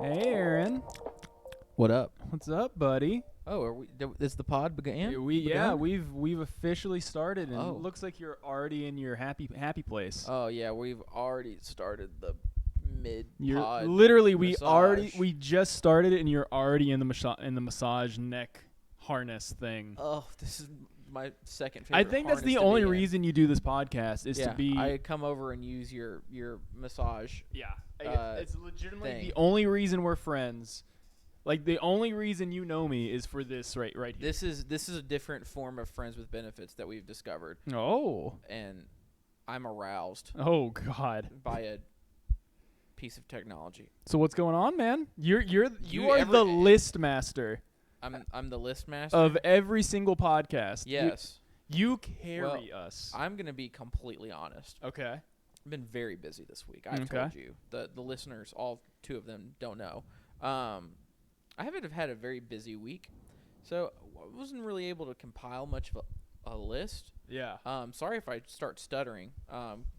Hey, Aaron. What up? What's up, buddy? Oh, are we? Is the pod began? We've officially started, and Oh. it looks like you're already in your happy place. Oh yeah, we've already started the mid You're pod. literally massage. we just started it, and you're already in the massage neck harness thing. Oh, this is my second favorite. I think that's the harness to only be in. reason you do this podcast is yeah, to be. I come over and use your massage. Yeah, it's legitimately thing. the only reason we're friends. Like the only reason you know me is for this right here. This is a different form of friends with benefits that we've discovered, Oh. and I'm aroused Oh God. by a piece of technology. So what's going on, man? You You are ever- the list master I'm the list master. of every single podcast. Yes, You carry us. I'm gonna be completely honest. Okay. I've been very busy this week. I've Okay. told you. The listeners, all two of them, don't know. I haven't had a very busy week, so I wasn't really able to compile much of a list. Yeah. Sorry if I start stuttering.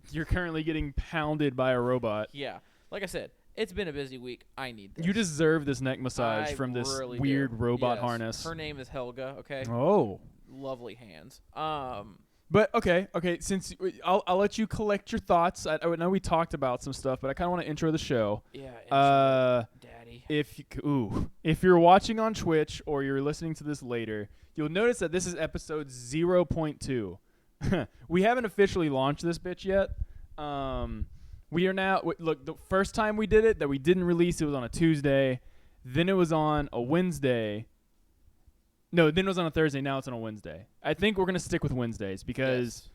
You're currently getting pounded by a robot. Yeah, like I said, it's been a busy week. I need this. You deserve this neck massage I from this really weird do. robot Yes. harness. Her name is Helga. Okay. Oh. Lovely hands. But okay. Since I'll let you collect your thoughts. I know we talked about some stuff, but I kind of want to intro the show. Yeah. Daddy. If you're watching on Twitch or you're listening to this later, you'll notice that this is episode 0.2. We haven't officially launched this bitch yet. We are now look, the first time we did it that we didn't release, it was on a Tuesday, then it was on a Wednesday. No, then it was on a Thursday, now it's on a Wednesday. I think we're going to stick with Wednesdays because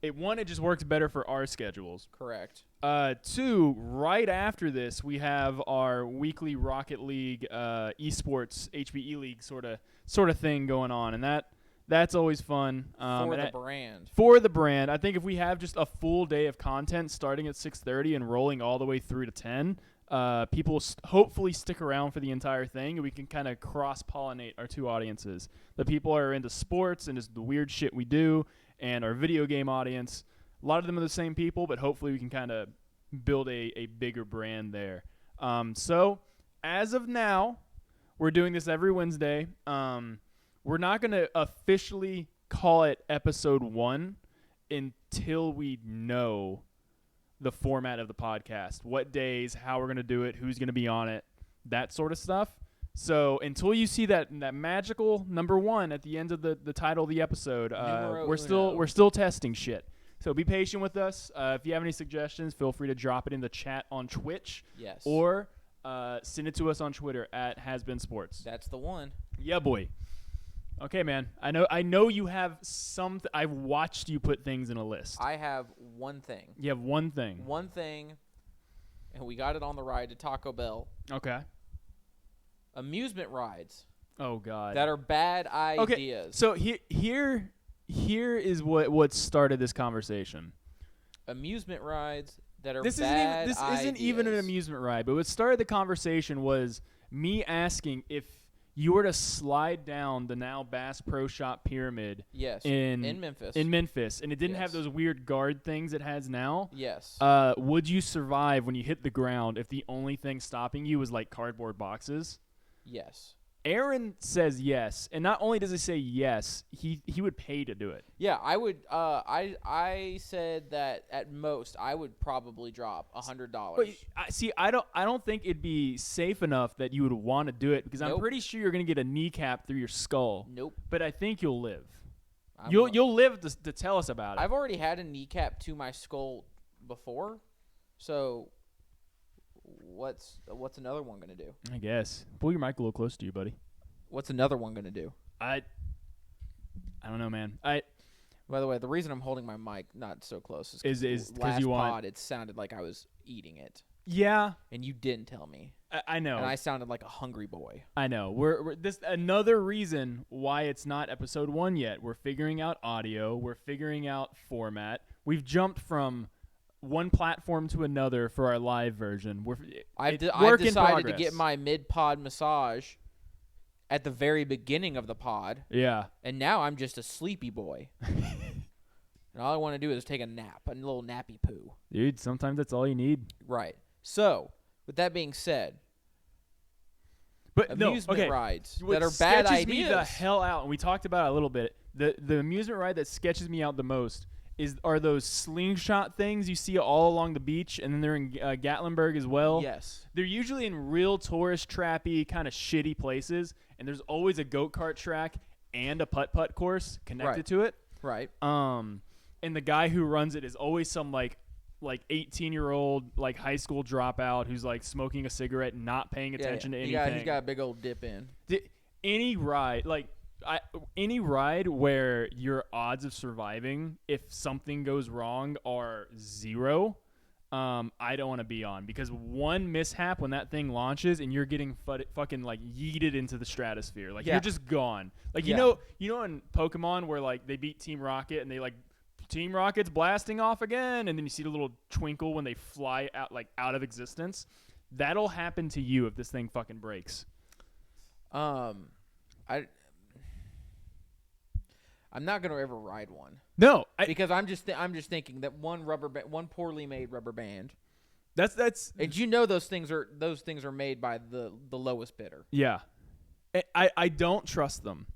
it just works better for our schedules. Correct. Two, right after this, we have our weekly Rocket League esports HBE League sort of thing going on, and that's always fun. For the brand. For the brand, I think if we have just a full day of content starting at 6:30 and rolling all the way through to 10, people will hopefully stick around for the entire thing, and we can kind of cross-pollinate our two audiences. The people are into sports and just the weird shit we do, and our video game audience. A lot of them are the same people, but hopefully we can kind of build a bigger brand there. So as of now, we're doing this every Wednesday. We're not going to officially call it episode 1 until we know the format of the podcast, what days, how we're going to do it, who's going to be on it, that sort of stuff. So until you see that magical number 1 at the end of the title of the episode, we're still testing shit. So be patient with us. If you have any suggestions, feel free to drop it in the chat on Twitch. Yes. Or send it to us on Twitter at HasBeenSports. That's the one. Yeah, boy. Okay, man. I know you have some. I've watched you put things in a list. I have one thing. You have one thing. One thing, and we got it on the ride to Taco Bell. Okay. Amusement rides. Oh God. That are bad ideas. Okay. So here is what started this conversation. Amusement rides that are This bad isn't even an amusement ride, but what started the conversation was me asking if you were to slide down the now Bass Pro Shop pyramid Yes. in Memphis. and it didn't have Yes. those weird guard things it has now, Yes. would you survive when you hit the ground if the only thing stopping you was like cardboard boxes? Yes. Aaron says yes, and not only does he say yes, he would pay to do it. Yeah, I would. I said that at most I would probably drop $100. But I don't think it'd be safe enough that you would want to do it because I'm Nope. pretty sure you're gonna get a kneecap through your skull. Nope. But I think you'll live. I'm You'll live to tell us about it. I've already had a kneecap to my skull before, so what's another one gonna do? I guess. Pull your mic a little closer to you, buddy. What's another one gonna do? I don't know, man. By the way, the reason I'm holding my mic not so close Is the 'cause last you want- pod it sounded like I was eating it, Yeah, and you didn't tell me, I know. and I sounded like a hungry boy. I know. We're this another reason why it's not episode 1 yet. We're figuring out audio. We're figuring out format. We've jumped from one platform to another for our live version. I've work in decided to progress. get my mid-pod massage at the very beginning of the pod, Yeah. and now I'm just a sleepy boy. And all I want to do is take a nap, a little nappy poo. Dude, sometimes that's all you need. Right. So, with that being said, But amusement rides What that are bad sketches ideas. me the hell out, and we talked about it a little bit. The amusement ride that sketches me out the most are those slingshot things you see all along the beach, and then they're in Gatlinburg as well. Yes. They're usually in real tourist trappy, kind of shitty places, and there's always a go-kart track and a putt-putt course connected Right. to it. Right. And the guy who runs it is always some like 18-year-old like high school dropout who's like smoking a cigarette and not paying attention to anything. He's got a big old dip in. Any ride any ride where your odds of surviving if something goes wrong are 0, I don't want to be on, because one mishap when that thing launches and you're getting fucking like yeeted into the stratosphere, like Yeah. you're just gone. Like Yeah. you know in Pokemon where like they beat Team Rocket and they like Team Rocket's blasting off again, and then you see the little twinkle when they fly out of existence. That'll happen to you if this thing fucking breaks. I'm not gonna ever ride one No, because I'm just thinking that one poorly made rubber band. that's And you know those things are made by the lowest bidder. yeah. I don't trust them.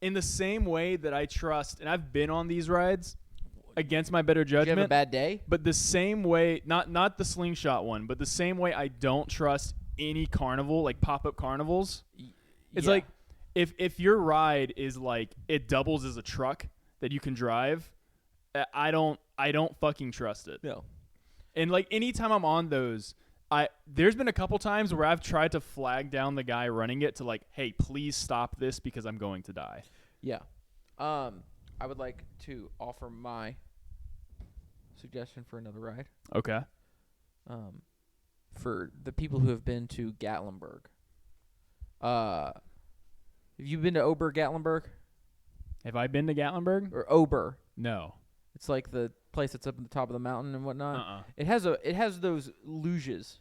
In the same way that I trust, and I've been on these rides against my better Did you have judgment. a bad day? But the same way, not the slingshot one, but the same way I don't trust any carnival, like pop-up carnivals. It's Yeah. like if your ride is like it doubles as a truck that you can drive, I don't fucking trust it. No. And like anytime I'm on those, there's been a couple times where I've tried to flag down the guy running it to like, hey, please stop this because I'm going to die. Yeah. I would like to offer my suggestion for another ride. Okay. For the people who have been to Gatlinburg. Have you been to Ober Gatlinburg? Have I been to Gatlinburg? Or Ober? No. It's like the place that's up at the top of the mountain and whatnot. Uh-uh. It has those luges.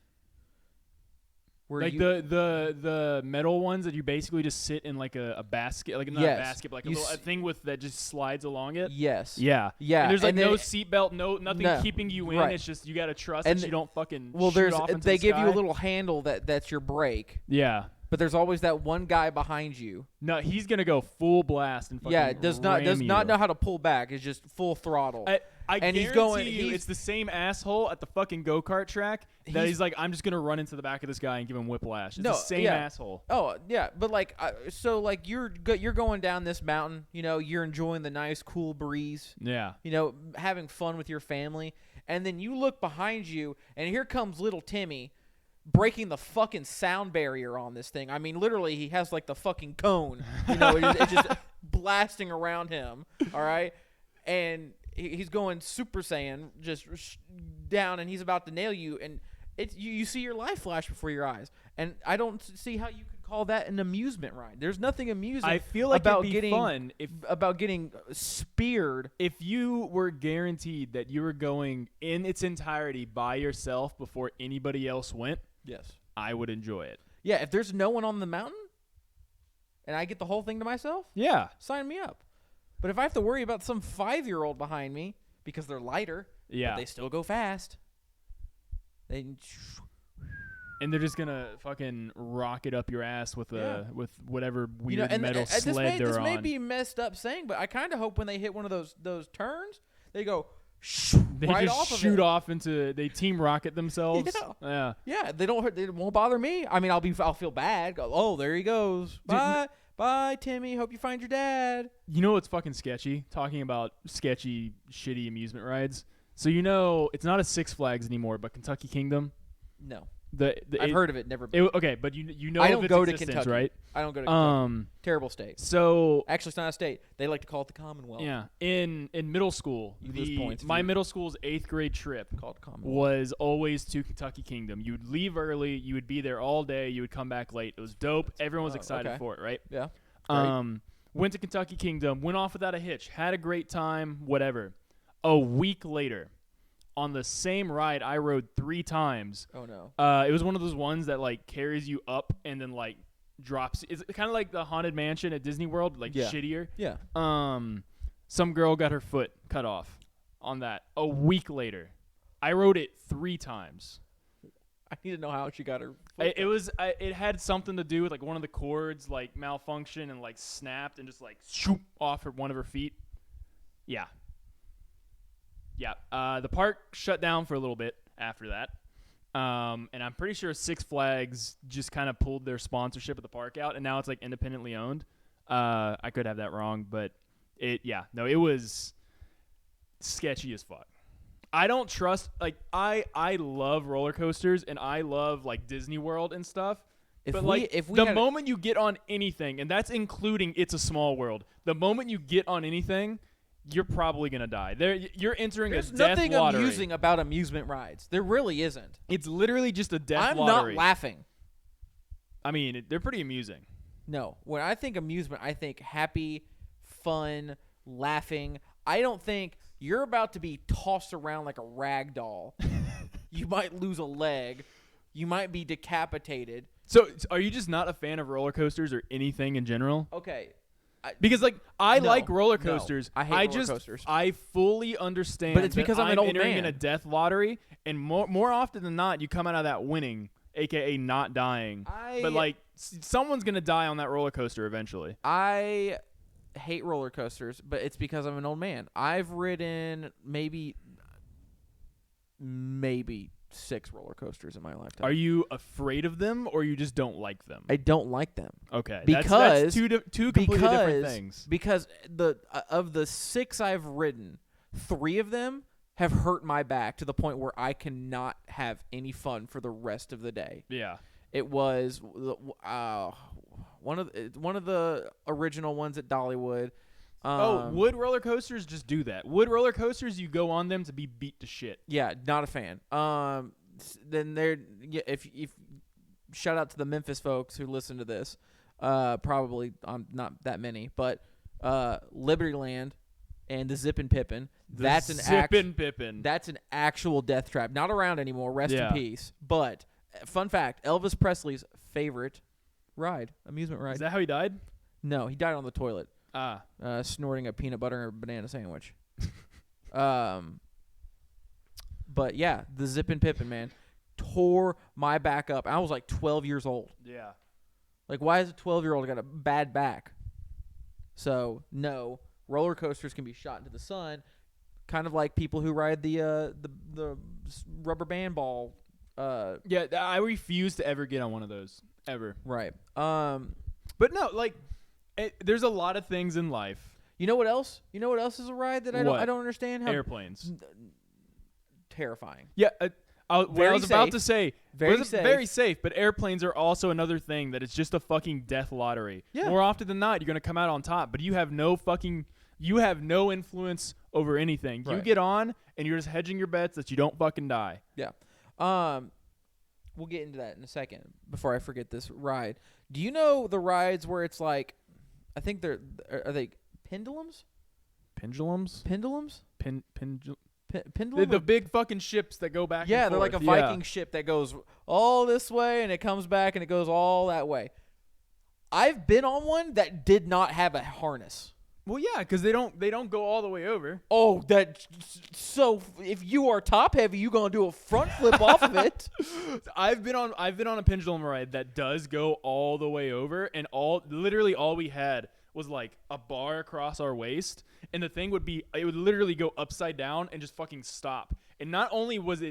Where Like you, the metal ones that you basically just sit in like a basket, like not Yes. a basket, but like You a thing with that just slides along it. Yes. Yeah. Yeah. And there's like and then- no seatbelt, nothing No. keeping you in. Right. It's just you got to trust And that you don't fucking Well, shoot off into they the give you a sky. little handle that's your brake, Yeah. but there's always that one guy behind you. No, he's gonna go full blast and fucking Yeah, does not ram you. know how to pull back. It's just full throttle. I And he's guarantee going- you he's- it's the same asshole at the fucking go-kart track that he's like, I'm just going to run into the back of this guy and give him whiplash. It's No, the same yeah. asshole. Oh yeah, but like, so like you're going down this mountain. You know, you're enjoying the nice cool breeze. Yeah. You know, having fun with your family, and then you look behind you, and here comes little Timmy, breaking the fucking sound barrier on this thing. I mean, literally, he has like the fucking cone. You know, it's just blasting around him. All right, and he's going Super Saiyan just down, and he's about to nail you, and you see your life flash before your eyes, and I don't see how you could call that an amusement ride. There's nothing amusing. I feel like about it'd be getting fun about getting speared. if you were guaranteed that you were going in its entirety by yourself before anybody else went. Yes. I would enjoy it. Yeah, if there's no one on the mountain, and I get the whole thing to myself, Yeah. sign me up. But if I have to worry about some 5-year-old behind me because they're lighter, Yeah. but they still go fast, they And they're just gonna fucking rocket up your ass with Yeah. with whatever you know, weird and metal sled this they're may on. be messed up saying, but I kind of hope when they hit one of those turns, they go They right just off of shoot it. off into. They team rocket themselves. Yeah. Yeah. Yeah, they don't hurt. They won't bother me. I mean, I'll feel bad. Go, oh, there he goes. Bye, bye, Timmy. Hope you find your dad. You know what's fucking sketchy? Talking about sketchy, shitty amusement rides. So you know it's not a Six Flags anymore, but Kentucky Kingdom. No, I've heard of it. Never been. Okay, but you know I of don't its go to existence, Kentucky. right? I don't go to Kentucky. Terrible state. So Actually, it's not a state. They like to call it the Commonwealth. yeah, in middle school, You lose points if my you- middle school's 8th grade trip Call it the Commonwealth. was always to Kentucky Kingdom. You would leave early, you would be there all day, you would come back late. It was dope. Everyone was excited okay. for it, right? Yeah. Great. Went to Kentucky Kingdom, went off without a hitch, had a great time, whatever. A week later, on the same ride I rode 3 times. Oh no. It was one of those ones that like carries you up and then like drops. It's kind of like the Haunted Mansion at Disney World, like Yeah. shittier. Yeah. Some girl got her foot cut off on that. A week later, I rode it 3 times. I need to know how she got her. Foot It had something to do with like one of the cords like malfunctioned and like snapped and just like shoop off one of her feet. Yeah. The park shut down for a little bit after that. And I'm pretty sure Six Flags just kind of pulled their sponsorship of the park out, and now it's like independently owned. I could have that wrong, but it was sketchy as fuck. I don't trust, like, I love roller coasters and I love like Disney World and stuff. If But we like if we the had moment you get on anything, and that's including It's a Small World, the moment you get on anything, you're probably gonna die. You're entering there's a death nothing lottery. amusing about amusement rides. There really isn't. It's literally just a death I'm lottery. not laughing. I mean, they're pretty amusing. No, when I think amusement, I think happy, fun, laughing. I don't think you're about to be tossed around like a rag doll. You might lose a leg. You might be decapitated. So, are you just not a fan of roller coasters or anything in general? Okay. Because like I No, like roller no. coasters. I hate roller coasters. I fully understand. But it's that because I'm an old entering man. in a death lottery, and more often than not, you come out of that winning, aka not dying. But like someone's gonna die on that roller coaster eventually. I hate roller coasters, but it's because I'm an old man. I've ridden maybe 6 roller coasters in my lifetime. Are you afraid of them, or you just don't like them? I don't like them. Okay, Because- that's two completely different things. Because of the 6 I've ridden, 3 of them have hurt my back to the point where I cannot have any fun for the rest of the day. Yeah. It was one of the original ones at Dollywood. Wood roller coasters just do that. Wood roller coasters, you go on them to be beat to shit. Yeah, not a fan. Then if shout out to the Memphis folks who listen to this. Probably not that many, but Libertyland and the Zippin' Pippin. That's an actual death trap. Not around anymore. Rest Yeah. in peace. But fun fact: Elvis Presley's favorite amusement ride. Is that how he died? No, he died on the toilet. Snorting a peanut butter and banana sandwich. But yeah, the Zippin' Pippin, man, tore my back up. I was like 12 years old. Yeah. Like, why has a 12-year-old got a bad back? So no, roller coasters can be shot into the sun, kind of like people who ride the rubber band ball. Yeah, I refuse to ever get on one of those ever. Right. But no, like, there's a lot of things in life. You know what else? You know what else is a ride that I What? don't understand? How Airplanes. terrifying. Yeah, what I Very was about safe. to say. Very was safe. Very safe, but airplanes are also another thing that is just a fucking death lottery. Yeah. More often than not, you're going to come out on top, but you have no influence over anything. You Right. get on, and you're just hedging your bets that you don't fucking die. Yeah. We'll get into that in a second before I forget this ride. Do you know the rides where it's like, I think are they pendulums? Pendulums? Pendulums? Pendulum? Pendulum? The big fucking ships that go back Yeah, and they're like a forth. Viking ship that goes all this way and it comes back and it goes all that way. I've been on one that did not have a harness. Well, yeah, because they don't go all the way over. Oh, so if you are top heavy, you gonna do a front flip off of it. I've been on a pendulum ride that does go all the way over, and literally all we had was like a bar across our waist, and the thing would literally go upside down and just fucking stop. And not only was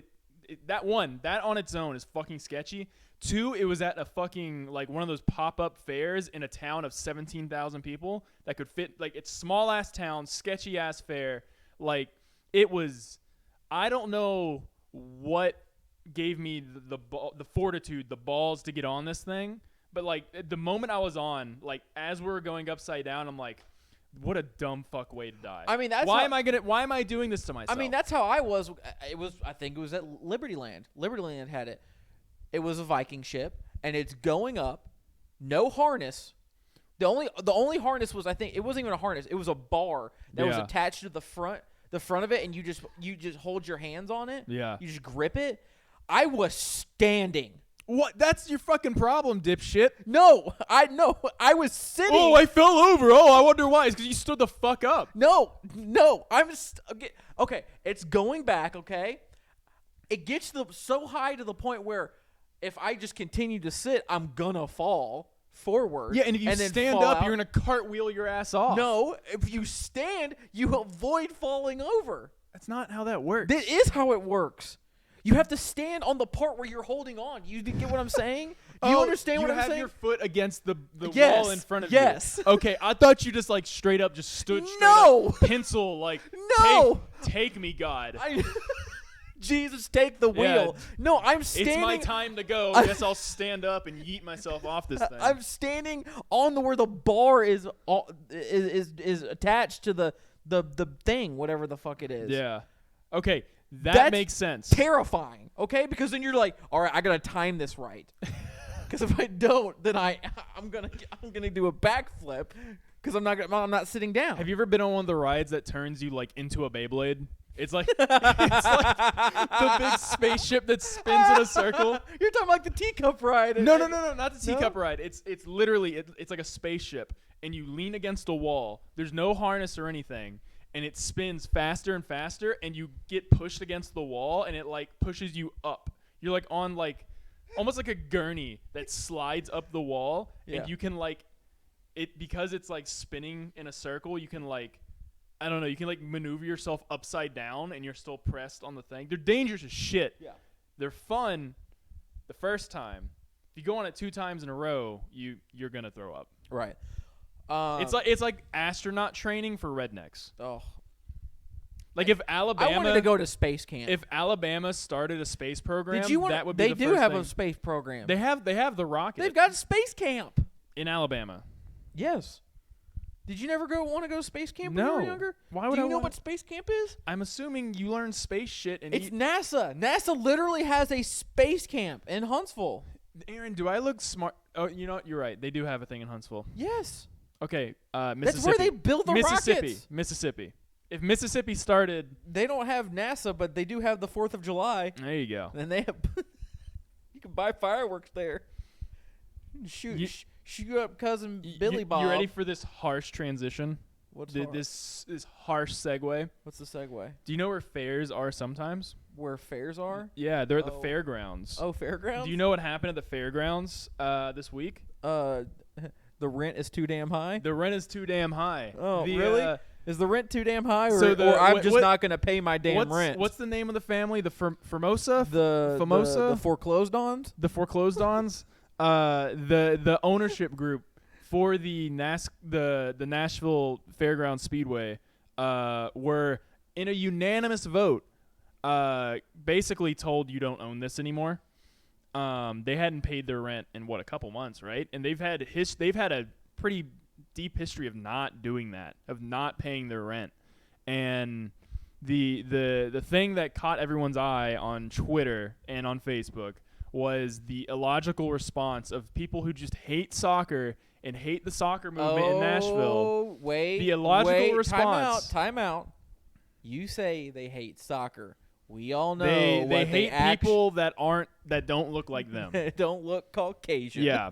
that on its own is fucking sketchy. 2, it was at a fucking like one of those pop-up fairs in a town of 17,000 people that could fit, like, it's small ass town, sketchy ass fair. Like, it was, I don't know what gave me the fortitude, the balls to get on this thing, but like the moment I was on, like as we were going upside down, I'm like, what a dumb fuck way to die. I mean, why am I doing this to myself? I mean, that's how I was. I think it was at Libertyland. Libertyland had it. It was a Viking ship, and it's going up, no harness. The only harness was, I think it wasn't even a harness. It was a bar that was attached to the front of it, and you just hold your hands on it. Yeah. You just grip it. I was standing. What? That's your fucking problem, dipshit. No, I was sitting. Oh, I fell over. Oh, I wonder why. It's because you stood the fuck up. No, okay. It's going back. Okay, it gets so high to the point where if I just continue to sit, I'm gonna fall forward. Yeah, and if you stand up, you're gonna cartwheel your ass off. No, if you stand, you avoid falling over. That's not how that works. That is how it works. You have to stand on the part where you're holding on. You get what I'm saying? Do you understand what I'm saying? You have your foot against the Yes, wall in front of yes. you. Okay, I thought you just like straight up just stood straight No! up, pencil like No! take me, God. Jesus, take the wheel. Yeah. No, I'm standing. It's my time to go. I guess I'll stand up and yeet myself off this thing. I'm standing on where the bar is attached to the thing, whatever the fuck it is. Yeah. Okay, That's makes sense. Terrifying. Okay, because then you're like, all right, I gotta time this right. Because if I don't, then I'm gonna do a backflip because I'm not sitting down. Have you ever been on one of the rides that turns you like into a Beyblade? It's like the big spaceship that spins in a circle. You're talking like the teacup ride. No, not the teacup ride. It's literally it's like a spaceship, and you lean against a wall. There's no harness or anything, and it spins faster and faster, and you get pushed against the wall, and it like pushes you up. You're like on like almost like a gurney that slides up the wall, and you can like it because it's like spinning in a circle. You can like, I don't know, you can like maneuver yourself upside down and you're still pressed on the thing. They're dangerous as shit. Yeah. They're fun the first time. If you go on it 2 times in a row, you're gonna throw up. Right. It's like astronaut training for rednecks. Oh. Like if Alabama I wanted to go to space camp. If Alabama started a space program, that would be they the do first have thing. a space program. They have the rocket. They've got space camp. In Alabama. Yes. Did you never want to go to space camp when No. you were younger? Why would Do I you know want- what space camp is? I'm assuming you learn space shit and It's NASA. NASA literally has a space camp in Huntsville. Aaron, do I look smart? Oh, you know what? You're right. They do have a thing in Huntsville. Yes. Okay, Mississippi. That's where they build the rockets. Mississippi. If Mississippi started, They don't have NASA, but they do have the 4th of July. there you go. And they have you can buy fireworks there. Shoot up cousin Billy Bob. You ready for this harsh transition? What's This harsh segue? What's the segue? Do you know where fairs are sometimes? Where fairs are? Yeah, they're at the Oh. fairgrounds. Oh, fairgrounds? Do you know what happened at the fairgrounds this week? The rent is too damn high. The rent is too damn high. Oh, The, really? Is the rent too damn high, or, So the- or I'm what- just what- not going to pay my damn rent? What's the name of the family? The Formosa? the Famosa? the foreclosed ons? The foreclosed ons? The ownership group for the Nashville Fairgrounds Speedway were in a unanimous vote basically told you don't own this anymore. They hadn't paid their rent in a couple months, right? And they've had a pretty deep history of not doing that, of not paying their rent. And the thing that caught everyone's eye on Twitter and on Facebook was the illogical response of people who just hate soccer and hate the soccer movement in Nashville. Oh, wait. The illogical response. Time out. You say they hate soccer. We all know They what hate people that don't look like them. don't look Caucasian. Yeah.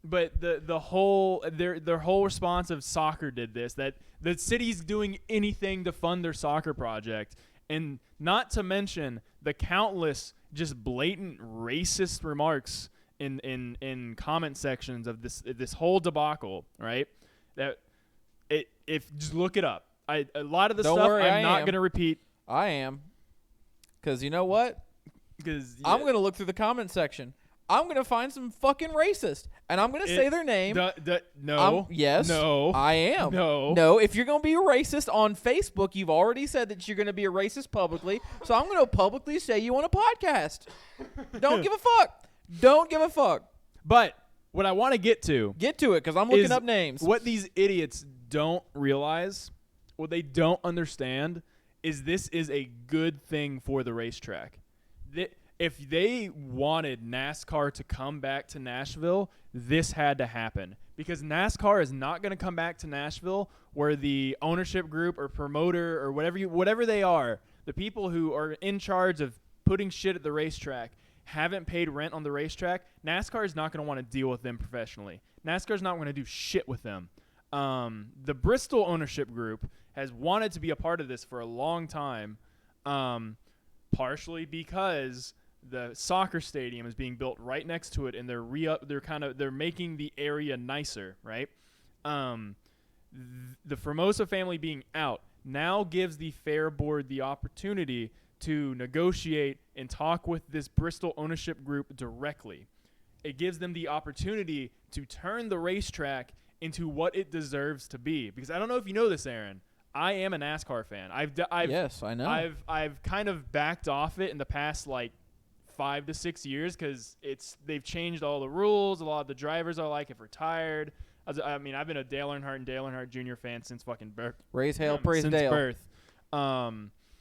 But the whole their whole response of soccer did this, that the city's doing anything to fund their soccer project, and not to mention the countless just blatant racist remarks in comment sections of this whole debacle, right? That if just look it up. A lot of the Don't stuff worry, I'm not am. going to repeat I am. Because you know what? because I'm going to look through the comment section. I'm going to find some fucking racist, and I'm going to say their name. no. Yes. No. I am. No. No, if you're going to be a racist on Facebook, you've already said that you're going to be a racist publicly, so I'm going to publicly say you on a podcast. Don't give a fuck. Don't give a fuck. But what I want to get to Get to it, because I'm looking is up names. what these idiots don't realize, what they don't understand, is this is a good thing for the racetrack. If they wanted NASCAR to come back to Nashville, this had to happen. Because NASCAR is not going to come back to Nashville where the ownership group or promoter or whatever they are, the people who are in charge of putting shit at the racetrack, haven't paid rent on the racetrack. NASCAR is not going to want to deal with them professionally. NASCAR is not going to do shit with them. The Bristol ownership group has wanted to be a part of this for a long time, partially because the soccer stadium is being built right next to it, and they're making the area nicer, right? The Formosa family being out now gives the fair board the opportunity to negotiate and talk with this Bristol ownership group directly. It gives them the opportunity to turn the racetrack into what it deserves to be. Because I don't know if you know this, Aaron. I am a NASCAR fan. Yes, I know. I've kind of backed off it in the past 5 to 6 years because they've changed all the rules. A lot of the drivers have retired. I've been a Dale Earnhardt and Dale Earnhardt Jr. fan since fucking birth. Raise hail, praise since Dale. birth.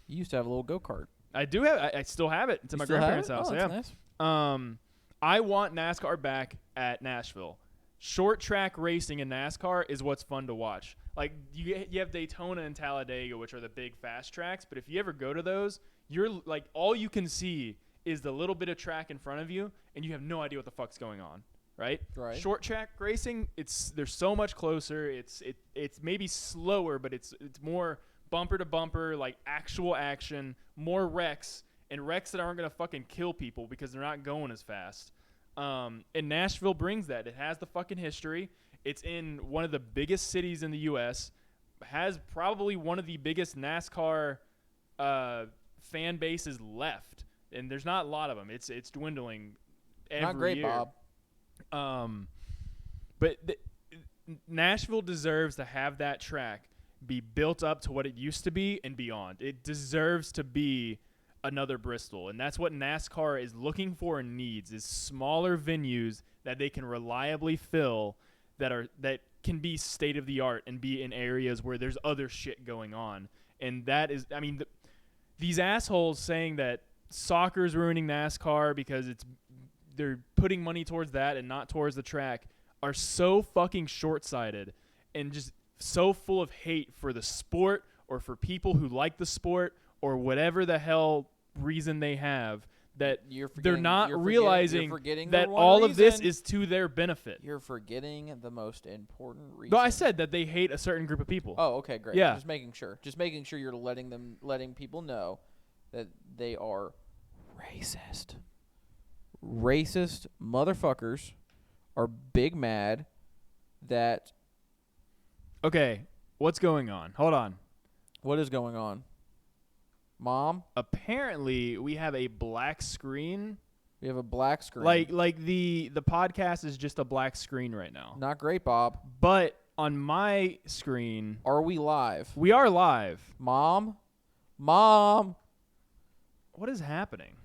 You used to have a little go-kart. I do have. I still have it. It's at my grandparents' house. Oh, yeah. that's nice. I want NASCAR back at Nashville. Short track racing in NASCAR is what's fun to watch. You have Daytona and Talladega, which are the big fast tracks. But if you ever go to those, you're all you can see is the little bit of track in front of you, and you have no idea what the fuck's going on. Right. Right. Short track racing, they're so much closer. It's maybe slower, but it's more bumper to bumper, actual action, more wrecks, and wrecks that aren't going to fucking kill people because they're not going as fast. And Nashville brings that. It has the fucking history. It's in one of the biggest cities in the U.S., has probably one of the biggest NASCAR fan bases left, and there's not a lot of them. It's dwindling every Not great, year. Bob. But Nashville deserves to have that track be built up to what it used to be and beyond. It deserves to be another Bristol, and that's what NASCAR is looking for and needs, is smaller venues that they can reliably fill that can be state of the art and be in areas where there's other shit going on. And that is, these assholes saying that soccer's ruining NASCAR because they're putting money towards that and not towards the track are so fucking short-sighted and just so full of hate for the sport or for people who like the sport or whatever the hell reason they have, that they're not realizing that all of this is to their benefit. You're forgetting the most important reason. No, I said that they hate a certain group of people. Oh, okay, great. Yeah. Just making sure you're letting people know that they are racist. Racist motherfuckers are big mad that. Okay, what's going on? Hold on. What is going on? Mom? Apparently, we have a black screen. We have a black screen. Like the podcast is just a black screen right now. Not great, Bob. But on my screen, Are we live? we are live. Mom? What is happening?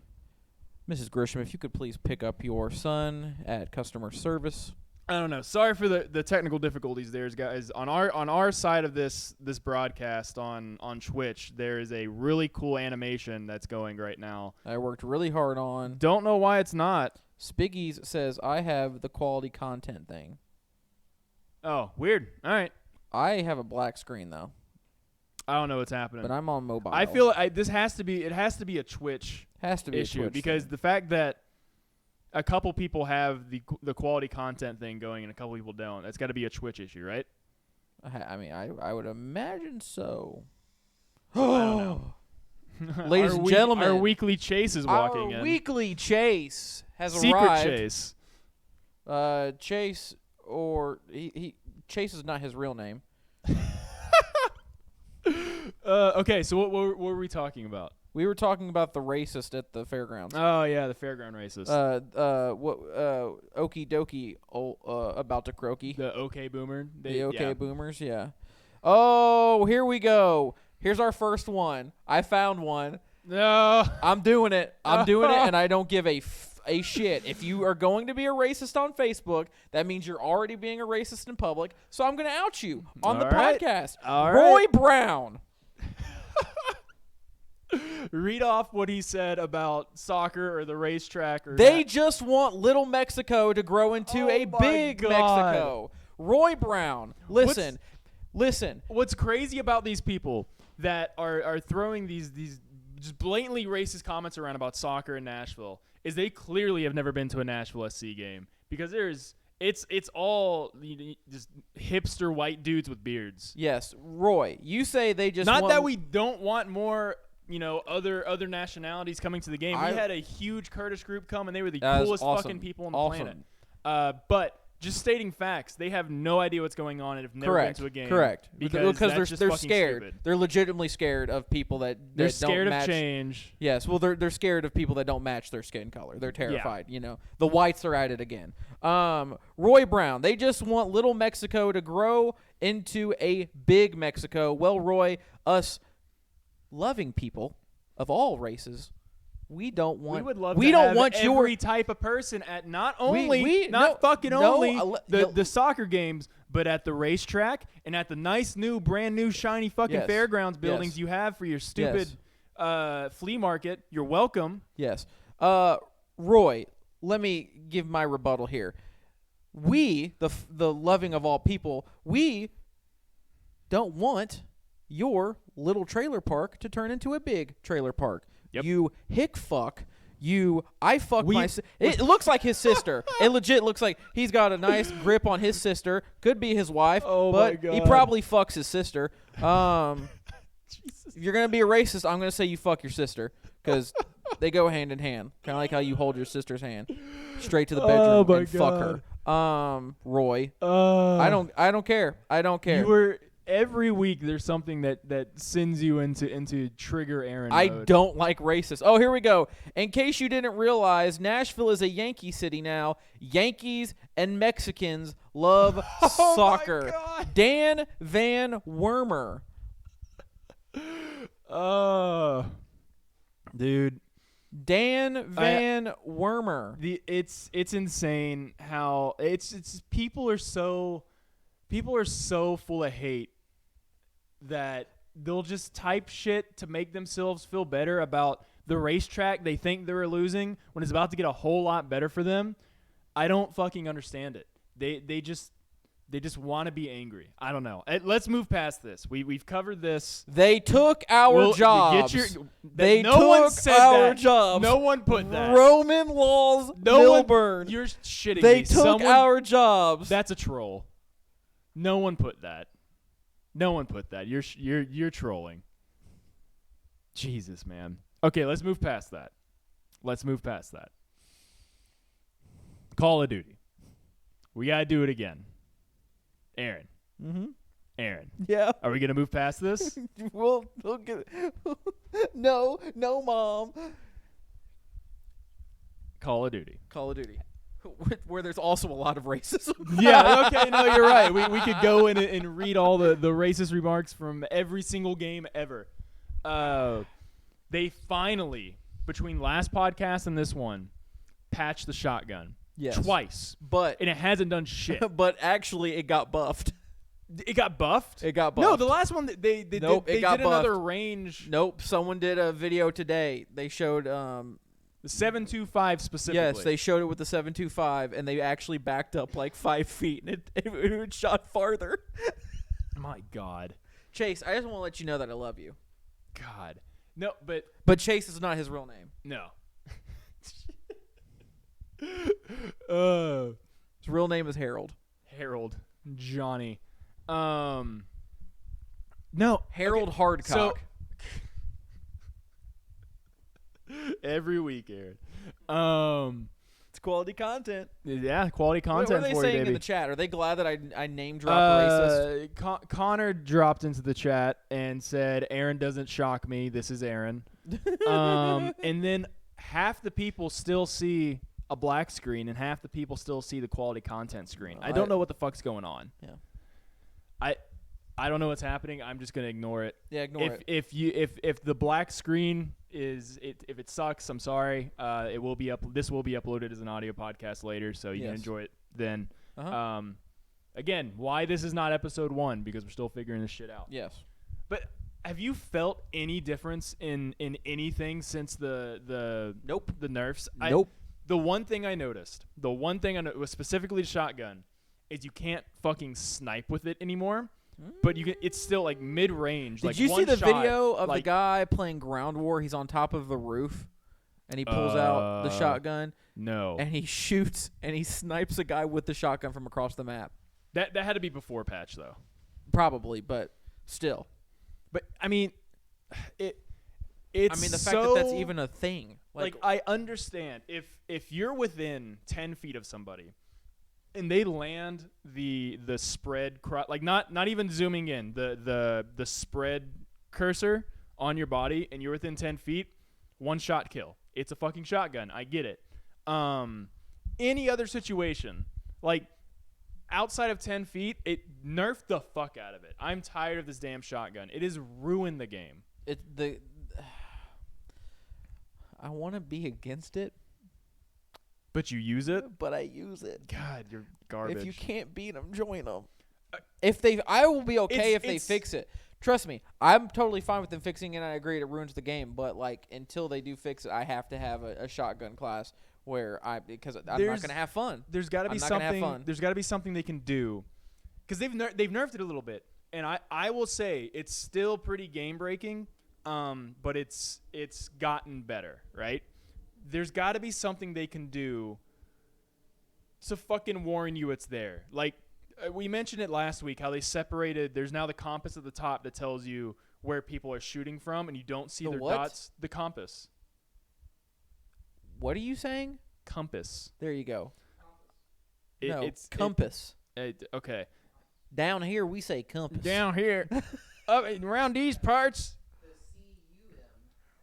Mrs. Grisham, if you could please pick up your son at customer service. I don't know. Sorry for the technical difficulties there, guys. On our side of this broadcast on Twitch, there is a really cool animation that's going right now. I worked really hard on. Don't know why it's not. Spiggy's says, I have the quality content thing. Oh, weird. All right. I have a black screen, though. I don't know what's happening. But I'm on mobile. I feel this has to be a Twitch has to be issue a Twitch because thing. the fact that a couple people have the quality content thing going, and a couple people don't. That's got to be a Twitch issue, right? I mean, I would imagine so. I don't know. Ladies and gentlemen, our weekly Chase is walking in. Our weekly Chase has Secret arrived. Chase. Chase, or he Chase is not his real name. Okay, so what were we talking about? We were talking about the racist at the fairgrounds. Oh yeah, the fairground racist. Okie dokie, about to croaky. The OK Boomer. The OK Boomers, yeah. Oh, here we go. Here's our first one. I found one. No. I'm doing it. I'm doing it, and I don't give a shit. If you are going to be a racist on Facebook, that means you're already being a racist in public. So I'm going to out you on the podcast. All Roy right. Brown. Read off what he said about soccer or the racetrack. Or They just want Little Mexico to grow into a my big God. Mexico. Roy Brown. Listen. What's crazy about these people that are throwing these just blatantly racist comments around about soccer in Nashville is they clearly have never been to a Nashville SC game, because it's all just hipster white dudes with beards. Yes, Roy, you say they just Not want that we don't want more, other nationalities coming to the game. We had a huge Kurdish group come, and they were the coolest fucking people on the planet. But just stating facts, they have no idea what's going on and have never been to a game. Correct. Because they're scared. Stupid. They're legitimately scared of people that They're don't scared of match. change. Yes, well, they're scared of people that don't match their skin color. They're terrified. The whites are at it again. Roy Brown, they just want Little Mexico to grow into a big Mexico. Well, Roy, us loving people of all races, we don't want. We would love. We to don't have want every type of person at not only the soccer games, but at the racetrack and at the brand new shiny fucking fairgrounds buildings you have for your stupid flea market. You're welcome. Yes. Roy, let me give my rebuttal here. We, the loving of all people, we don't want your little trailer park to turn into a big trailer park. Yep. You hick fuck. It looks like his sister. It legit looks like he's got a nice grip on his sister. Could be his wife, Oh but my God. he probably fucks his sister. If you're going to be a racist, I'm going to say you fuck your sister, because they go hand in hand. Kind of like how you hold your sister's hand straight to the bedroom and fuck her. Roy, I don't care. I don't care. Every week there's something that sends you into trigger Aaron I mode. don't like racists. Oh, here we go. In case you didn't realize, Nashville is a Yankee city now. Yankees and Mexicans love soccer. My God. Dan Van Wormer. Dude. Dan Van Wormer. It's insane how it's people are so full of hate that they'll just type shit to make themselves feel better about the racetrack they think they're losing when it's about to get a whole lot better for them. I don't fucking understand it. They just want to be angry. I don't know. Let's move past this. We've covered this. They took our jobs. No one said our that. jobs. No one put that. Roman Laws Milburn. You're shitting They me. took our jobs. That's a troll. No one put that. No one put that. You're trolling. Jesus, man. Okay, let's move past that. Call of Duty. We gotta do it again. Aaron. Mm-hmm. Aaron. Yeah. Are we gonna move past this? We'll get No, Mom. Call of Duty. Call of Duty. Where there's also a lot of racism. Yeah, okay, no, you're right. We could go in and read all the racist remarks from every single game ever. They finally, between last podcast and this one, patched the shotgun. Yes. Twice. But And it hasn't done shit. but actually it got buffed. It got buffed? It got buffed. No, the last one, they Nope, did it got another buffed. range. Nope, someone did a video today. They showed The 725 specifically. yes, they showed it with the 725 and they actually backed up like 5 feet and it shot farther. My God. Chase, I just want to let you know that I love you. God. No, but But Chase is not his real name. no. His real name is Harold. Harold. Johnny. No. Harold okay, Hardcock. So, every week, Aaron. It's quality content. Yeah, quality What content are they for saying you, in baby. the chat? Are they glad that I name drop racist? Connor dropped into the chat and said, "Aaron doesn't shock me. This is Aaron." And then half the people still see a black screen, and half the people still see the quality content screen. I don't know what the fuck's going on. Yeah. I don't know what's happening. I'm just gonna ignore it. Yeah, ignore it. If the black screen if it sucks, I'm sorry. It will be this will be uploaded as an audio podcast later, so you can enjoy it then. Uh-huh. Again, why this is not episode 1, because we're still figuring this shit out. Yes. But have you felt any difference in anything since the Nope. the nerfs? Nope. The one thing I noticed, was specifically the shotgun, is you can't fucking snipe with it anymore. But you can. It's still like mid range. Did you see the video of the guy playing Ground War? He's on top of the roof, and he pulls out the shotgun. No. And he shoots and he snipes a guy with the shotgun from across the map. That had to be before patch though. Probably, but still. But I mean, it's. I mean, the fact that that's even a thing. Like I understand if you're within 10 feet of somebody, and they land the spread like not even zooming in the spread cursor on your body, and you're within 10 feet, one shot kill. It's a fucking shotgun. I get it. Any other situation, like outside of 10 feet, it nerfed the fuck out of it. I'm tired of this damn shotgun. It has ruined the game. I want to be against it, but you use it. But I use it. God, you're garbage. If you can't beat them, join them. I will be okay if they fix it. Trust me, I'm totally fine with them fixing it. And I agree it ruins the game, but like until they do fix it, I have to have a shotgun class because I'm not going to have fun. There's got to be something. There's got to be something they can do, because they've nerfed it a little bit, and I will say it's still pretty game breaking. But it's gotten better, right? There's got to be something they can do to fucking warn you it's there. Like we mentioned it last week, how they separated. There's now the compass at the top that tells you where people are shooting from, and you don't see their dots. The compass. What are you saying? Compass. There you go. It's compass. Okay. Down here we say compass. Down here, around these parts.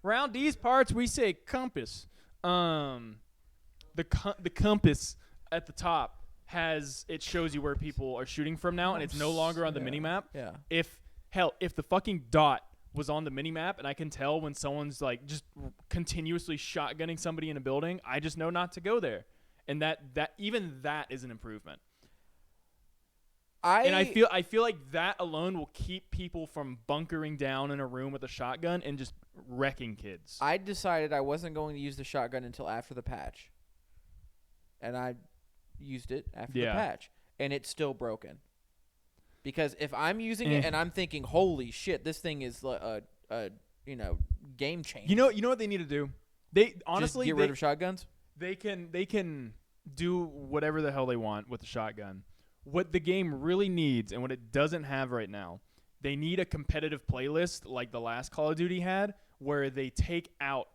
Around these parts, we say compass. The compass at the top shows you where people are shooting from now, and it's no longer on the minimap. Yeah. If the fucking dot was on the minimap, and I can tell when someone's like just continuously shotgunning somebody in a building, I just know not to go there, and that even that is an improvement. I feel like that alone will keep people from bunkering down in a room with a shotgun and just wrecking kids. I decided I wasn't going to use the shotgun until after the patch. And I used it after the patch. And it's still broken. Because if I'm using it and I'm thinking, holy shit, this thing is a game changer. You know what they need to do? They honestly just get rid of shotguns? They can do whatever the hell they want with the shotgun. What the game really needs, and what it doesn't have right now, they need a competitive playlist like the last Call of Duty had, where they take out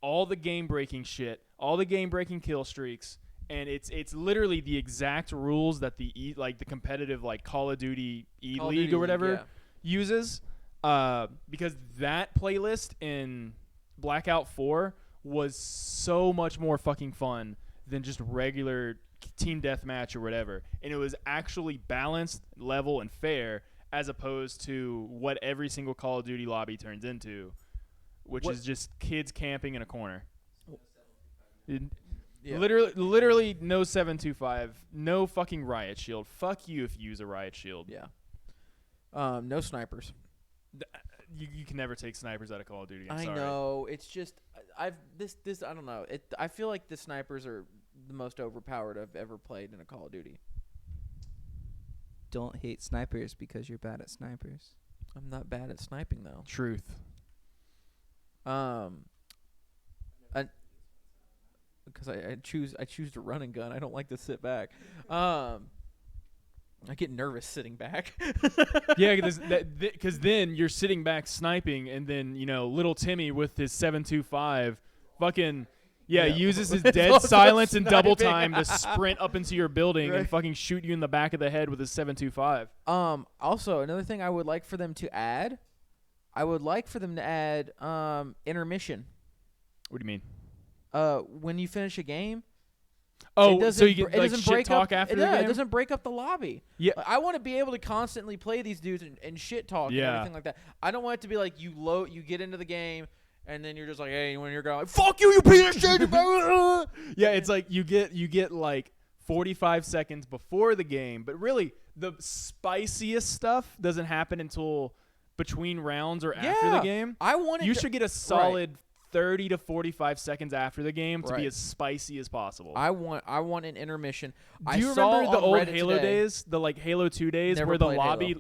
all the game-breaking shit, all the game-breaking kill streaks, and it's literally the exact rules that the competitive like Call of Duty E-League or whatever uses. Because that playlist in Blackout 4 was so much more fucking fun than just regular team deathmatch or whatever, and it was actually balanced, level, and fair, as opposed to what every single Call of Duty lobby turns into, which is just kids camping in a corner. Literally no 725, no fucking riot shield. Fuck you if you use a riot shield. Yeah. No snipers. You can never take snipers out of Call of Duty. I know. It's just I don't know. I feel like the snipers are the most overpowered I've ever played in a Call of Duty. Don't hate snipers because you're bad at snipers. I'm not bad at sniping though. Truth. because I choose to run and gun. I don't like to sit back. I get nervous sitting back. Yeah, because then you're sitting back sniping, and then little Timmy with his 7.25 fucking uses his dead also silence and double sniping. time to sprint up into your building Right. and fucking shoot you in the back of the head with his 7.25. Also, another thing I would like for them to add, intermission. What do you mean? When you finish a game, Oh, so you get it like doesn't shit break talk up, after it, the yeah, game? it doesn't break up the lobby. Yeah. Like, I want to be able to constantly play these dudes and shit talk and Yeah. everything like that. I don't want it to be like you get into the game and then you're just like, hey, when you're going, fuck you piece of shit. Yeah, it's like you get like 45 seconds before the game, but really the spiciest stuff doesn't happen until between rounds or after the game. I want it You to- should get a solid 30 to 45 seconds after the game to be Right. as spicy as possible. I want an intermission. Do you remember the old Halo days, the like Halo 2 days Never where the played lobby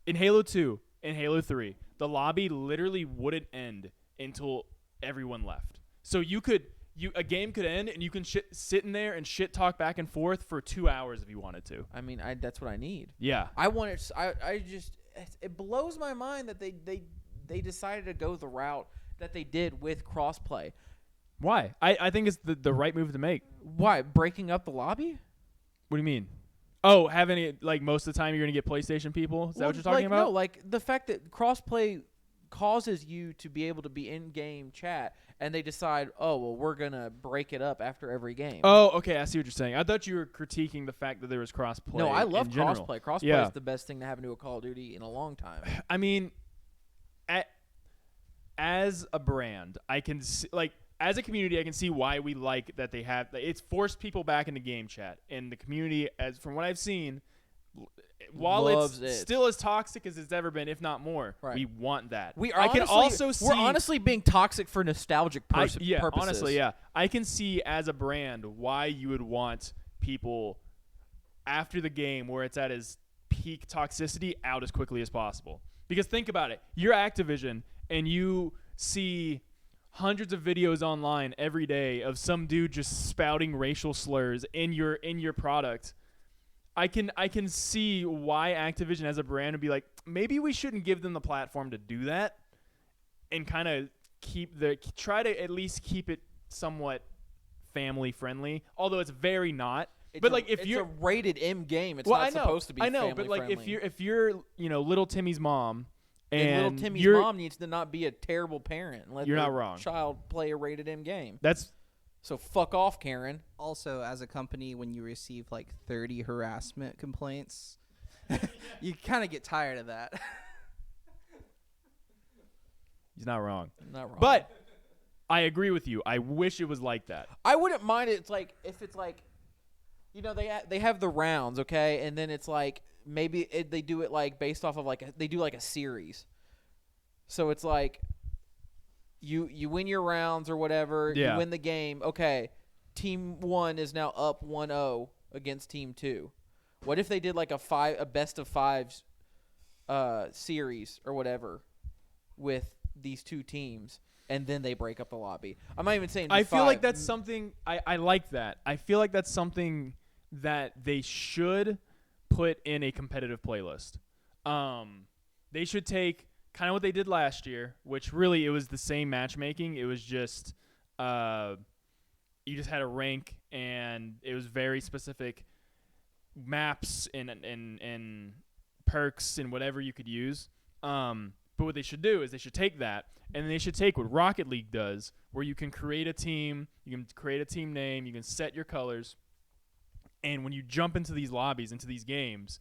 in Halo 2 and Halo 3, the lobby literally wouldn't end until everyone left. So a game could end and you can sit in there and shit talk back and forth for 2 hours if you wanted to. I mean, that's what I need. Yeah. I want it. I just it blows my mind that they decided to go the route that they did with crossplay. Why? I think it's the right move to make. Why breaking up the lobby? What do you mean? Oh, having it like most of the time you're gonna get PlayStation people? Is that what you're talking about? No, like the fact that crossplay causes you to be able to be in game chat, and they decide, oh well, we're gonna break it up after every game. Oh, okay. I see what you're saying. I thought you were critiquing the fact that there was crossplay. no, I love in general. crossplay. Crossplay Yeah. is the best thing to happen to a Call of Duty in a long time. I mean, as a brand, I can see, like as a community, I can see why we like that they have. It's forced people back into game chat, and the community, as from what I've seen, while Loves it's it. still as toxic as it's ever been, if not more, Right. we want that. We I can also see. we're honestly being toxic for nostalgic purposes. Honestly, yeah. I can see as a brand why you would want people after the game where it's at its peak toxicity out as quickly as possible. Because think about it. You're Activision and you see hundreds of videos online every day of some dude just spouting racial slurs in your product. I can see why Activision as a brand would be like, maybe we shouldn't give them the platform to do that, and kind of try to at least keep it somewhat family friendly. Although it's very not. But like if it's you're a rated M game, it's well, not I know, supposed to be. I know, family but like friendly. if you're little Timmy's mom, and little Timmy's you're, mom needs to not be a terrible parent and let You're their not wrong. child play a rated M game. that's So fuck off, Karen. Also, as a company, when you receive like 30 harassment complaints, you kind of get tired of that. he's not wrong. Not wrong. But I agree with you. I wish it was like that. I wouldn't mind it. It's like if it's like, they have the rounds, okay, and then it's like maybe they do it like based off of they do like a series. So it's like you win your rounds or whatever, Yeah. you win the game. Okay, team 1 is now up 1-0 against team 2. What if they did like a best of 5s series or whatever with these two teams, and then they break up the lobby? I'm not even saying do I feel like 5. that's something I like that. I feel like that's something that they should put in a competitive playlist. They should take kind of what they did last year, which really it was the same matchmaking. It was just you just had a rank, and it was very specific maps and perks and whatever you could use. But what they should do is they should take that, and they should take what Rocket League does, where you can create a team, you can create a team name, you can set your colors, and when you jump into these lobbies, into these games,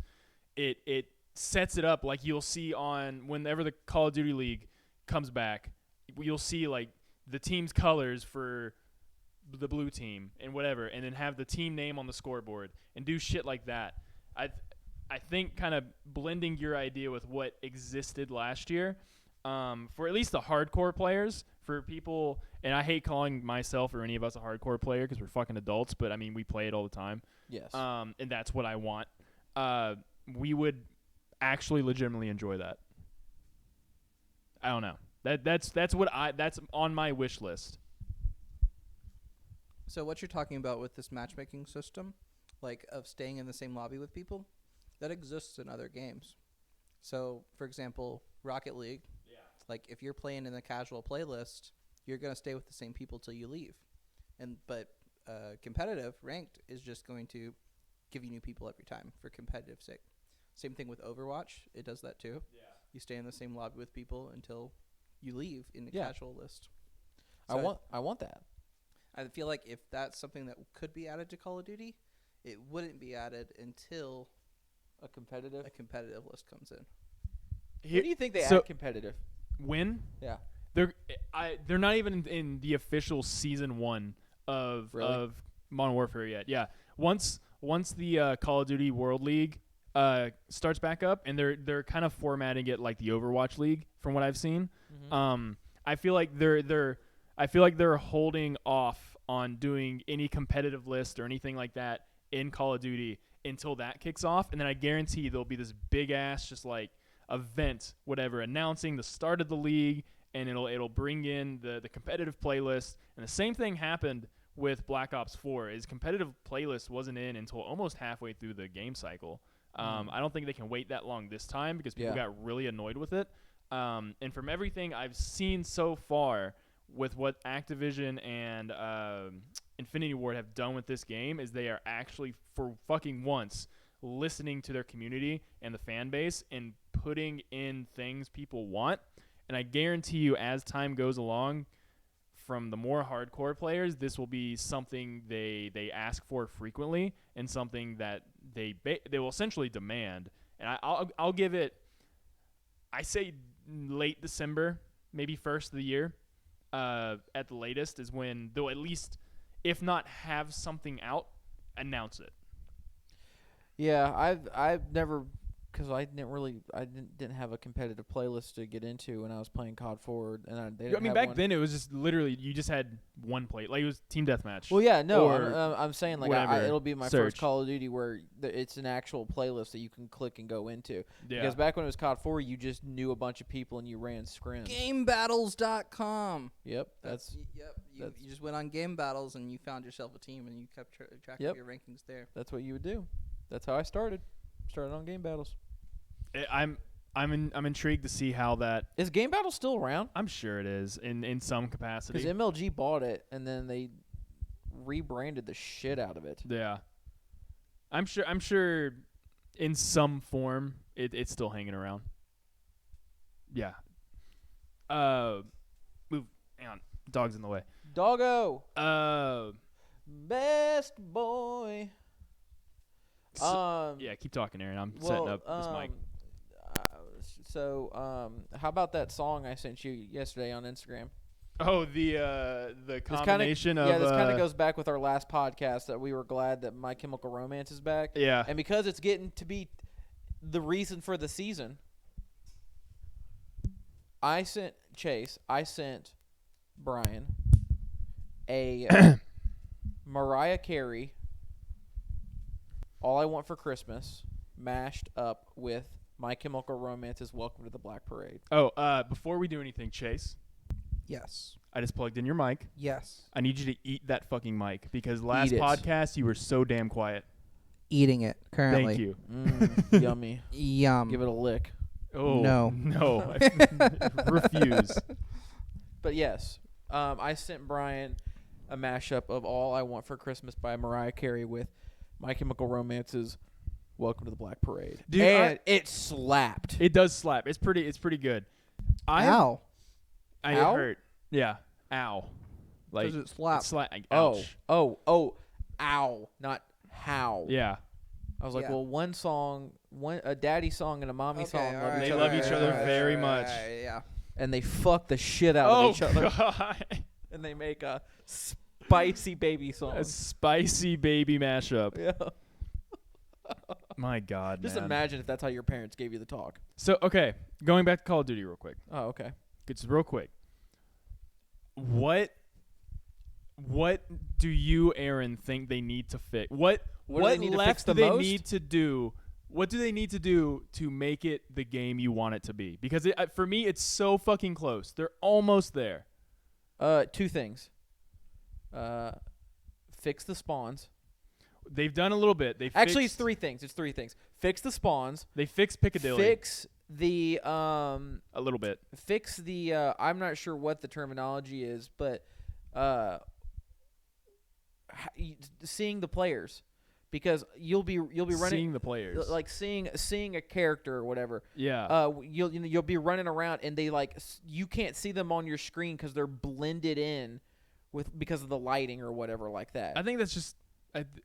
it sets it up like you'll see on whenever the Call of Duty League comes back, you'll see like the team's colors for the blue team and whatever, and then have the team name on the scoreboard and do shit like that. I think kind of blending your idea with what existed last year, for at least the hardcore players, for people, and I hate calling myself or any of us a hardcore player because we're fucking adults, but I mean we play it all the time. Yes. And that's what I want. We would actually legitimately enjoy that. I don't know. That's on my wish list. So what you're talking about with this matchmaking system, like of staying in the same lobby with people, that exists in other games. So, for example, Rocket League, like if you're playing in the casual playlist, you're going to stay with the same people till you leave. But competitive, ranked, is just going to give you new people every time for competitive sake. Same thing with Overwatch. It does that too. Yeah. You stay in the same lobby with people until you leave in the casual list. So I want that. I feel like if that's something that could be added to Call of Duty, it wouldn't be added until A competitive. list comes in. Where do you think they so add competitive? When Yeah. they're not even in the official season 1 of Modern Warfare yet. Yeah. Once the Call of Duty World League starts back up, and they're kind of formatting it like the Overwatch League from what I've seen. Mm-hmm. I feel like they're holding off on doing any competitive list or anything like that in Call of Duty until that kicks off, and then I guarantee there'll be this big ass just like event, whatever, announcing the start of the league, and it'll bring in the competitive playlist. And the same thing happened with Black Ops 4. Is competitive playlist wasn't in until almost halfway through the game cycle. I don't think they can wait that long this time because people got really annoyed with it. And from everything I've seen so far with what Activision and Infinity Ward have done with this game, is they are actually, for fucking once, listening to their community and the fan base and putting in things people want. And I guarantee you, as time goes along, from the more hardcore players, this will be something they ask for frequently, and something that they will essentially demand. And I'll give it, I say late December, maybe first of the year, at the latest, is when they'll at least, if not have something out, announce it. Yeah, I've never, because I didn't have a competitive playlist to get into when I was playing COD Forward, and they didn't have back one. then it was just literally you just had one play, like it was team deathmatch. Well, yeah, no, or I'm saying like whatever, it'll be my search. first Call of Duty where it's an actual playlist that you can click and go into. Yeah. Because back when it was COD 4, you just knew a bunch of people and you ran scrims. GameBattles.com. Yep, You just went on Game Battles and you found yourself a team and you kept track of your rankings there. that's what you would do. That's how I started. Started on Game Battles. I'm intrigued to see how that. Is Game Battle still around? I'm sure it is in some capacity. Because MLG bought it and then they rebranded the shit out of it. Yeah, I'm sure in some form it's still hanging around. Yeah. Move. Hang on. Dog's in the way. Doggo. Uh. Best boy. Yeah. Keep talking, Aaron. I'm setting up this mic. How about that song I sent you yesterday on Instagram? Oh, the combination of this kind of goes back with our last podcast that we were glad that My Chemical Romance is back. Yeah. And because it's getting to be the reason for the season, I sent Brian a Mariah Carey All I Want for Christmas mashed up with My Chemical Romance's Welcome to the Black Parade. Oh, before we do anything, Chase, Yes. I just plugged in your mic. Yes. I need you to eat that fucking mic because last Eat it. podcast you were so damn quiet. Eating it currently. Thank you. Yummy. Yum. Give it a lick. Oh No. no, refuse. But yes, I sent Brian a mashup of All I Want for Christmas by Mariah Carey with My Chemical Romance's Welcome to the Black Parade. Dude, and it slapped. It does slap. It's pretty good. Ow. It Ow? hurt. Yeah. Ow. Like Does it slap? Ouch. Oh, ow, not how. Yeah. I was like, Yeah. well, one song, a daddy song and a mommy song love They each love other. each other very much. Yeah. And they fuck the shit out Oh of each other. God. And they make a spicy baby song. A spicy baby mashup. Yeah. My God, Just man. imagine if that's how your parents gave you the talk. So, okay, going back to Call of Duty real quick. Oh, okay. Just real quick. What do you, Aaron, think they need to fix? What do they need to fix left the do they most? need to do? What do they need to do to make it the game you want it to be? Because for me, it's so fucking close. They're almost there. Two things. fix the spawns. They've done a little bit. Actually, it's 3 things. It's 3 things. Fix the spawns. They fixed Piccadilly Fix the a little bit. Fix the I'm not sure what the terminology is, but seeing the players, because you'll be running Seeing the players. like seeing a character or whatever. Yeah. You'll be running around and they you can't see them on your screen because they're blended in because of the lighting or whatever like that. I think that's just.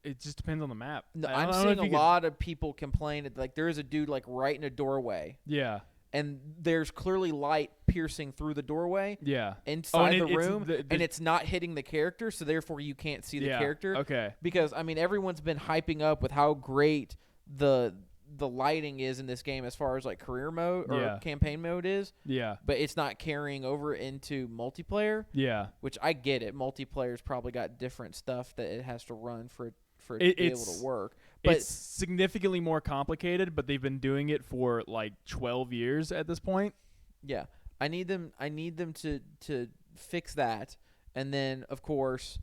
It just depends on the map. No, I I'm don't know if seeing a you could- lot of people complain that, like, there is a dude like right in a doorway, Yeah. and there's clearly light piercing through the doorway Yeah. inside and the it's room, the- and it's not hitting the character, so therefore you can't see the Yeah. character. Okay. Because I mean, everyone's been hyping up with how great the lighting is in this game as far as like career mode or Yeah. campaign mode is, Yeah. but it's not carrying over into multiplayer, Yeah. which I get it. Multiplayer's probably got different stuff that it has to run for it to be able It's- to work. But It's significantly more complicated, but they've been doing it for like 12 years at this point. yeah, I need them to fix that, and then of course,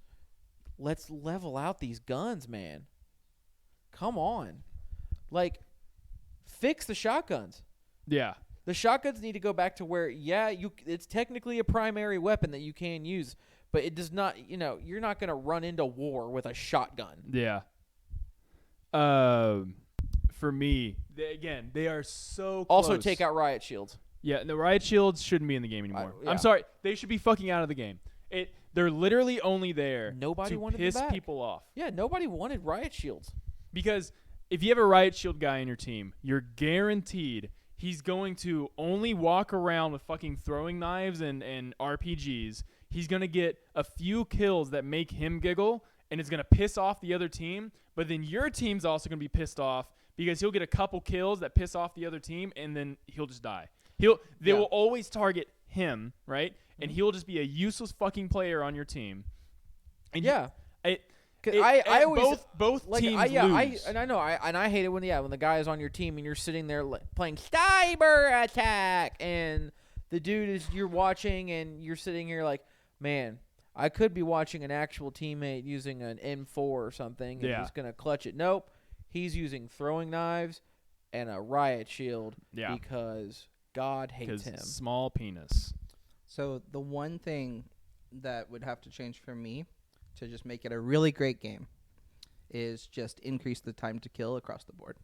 let's level out these guns, man. Come on, like, fix the shotguns. Yeah. The shotguns need to go back to where, it's technically a primary weapon that you can use, but it does not, you're not going to run into war with a shotgun. Yeah. For me, they are so close. Also, take out riot shields. Yeah, and the riot shields shouldn't be in the game anymore. yeah. I'm sorry. They should be fucking out of the game. They're literally only there Nobody to wanted them piss back. people off. Yeah, nobody wanted riot shields. Because if you have a riot shield guy in your team, you're guaranteed he's going to only walk around with fucking throwing knives and RPGs. He's going to get a few kills that make him giggle, and it's going to piss off the other team. But then your team's also going to be pissed off because he'll get a couple kills that piss off the other team, and then he'll just die. They will always target him, right? And he'll just be a useless fucking player on your team. And Yeah. I always both like teams I lose. I hate it when the guy is on your team and you're sitting there playing cyber attack and the dude is you're watching and you're sitting here like, man, I could be watching an actual teammate using an M4 or something and Yeah. he's gonna clutch it. Nope, he's using throwing knives and a riot shield because God hates him. Small penis. So the one thing that would have to change for me to just make it a really great game is just increase the time to kill across the board.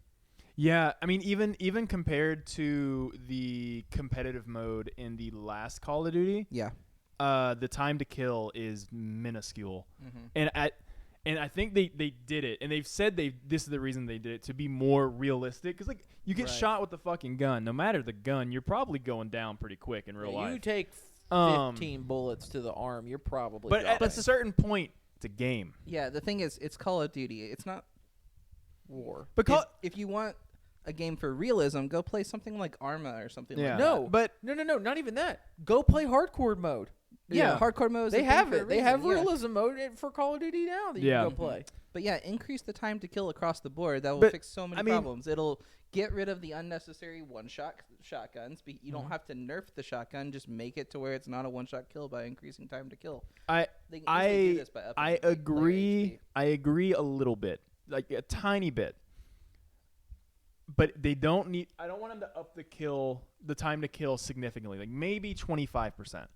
Yeah, I mean, even compared to the competitive mode in the last Call of Duty, Yeah. the time to kill is minuscule, and I think they did it, and they've said this is the reason they did it, to be more realistic. Because like you get Right. shot with the fucking gun, no matter the gun, you're probably going down pretty quick in real life. You take 15 Um, bullets to the arm, you're probably But at dying. a certain point, it's a game. Yeah, the thing is, it's Call of Duty. It's not war. Because if you want a game for realism, go play something like Arma or something Yeah. like No, that. but no, not even that. Go play hardcore mode. Yeah, hardcore mode is They a thing have for a it. They have reason, yeah. realism mode for Call of Duty now that Yeah. you can go play. But yeah, increase the time to kill across the board. That will But, fix so many I mean- problems. It'll get rid of the unnecessary one-shot shotguns. You don't have to nerf the shotgun. Just make it to where it's not a one-shot kill by increasing time to kill. They can easily do this by upping, I like, player agree. HP. I agree a little bit, like a tiny bit. But they don't need. I don't want them to up the time to kill significantly. Like maybe 25%.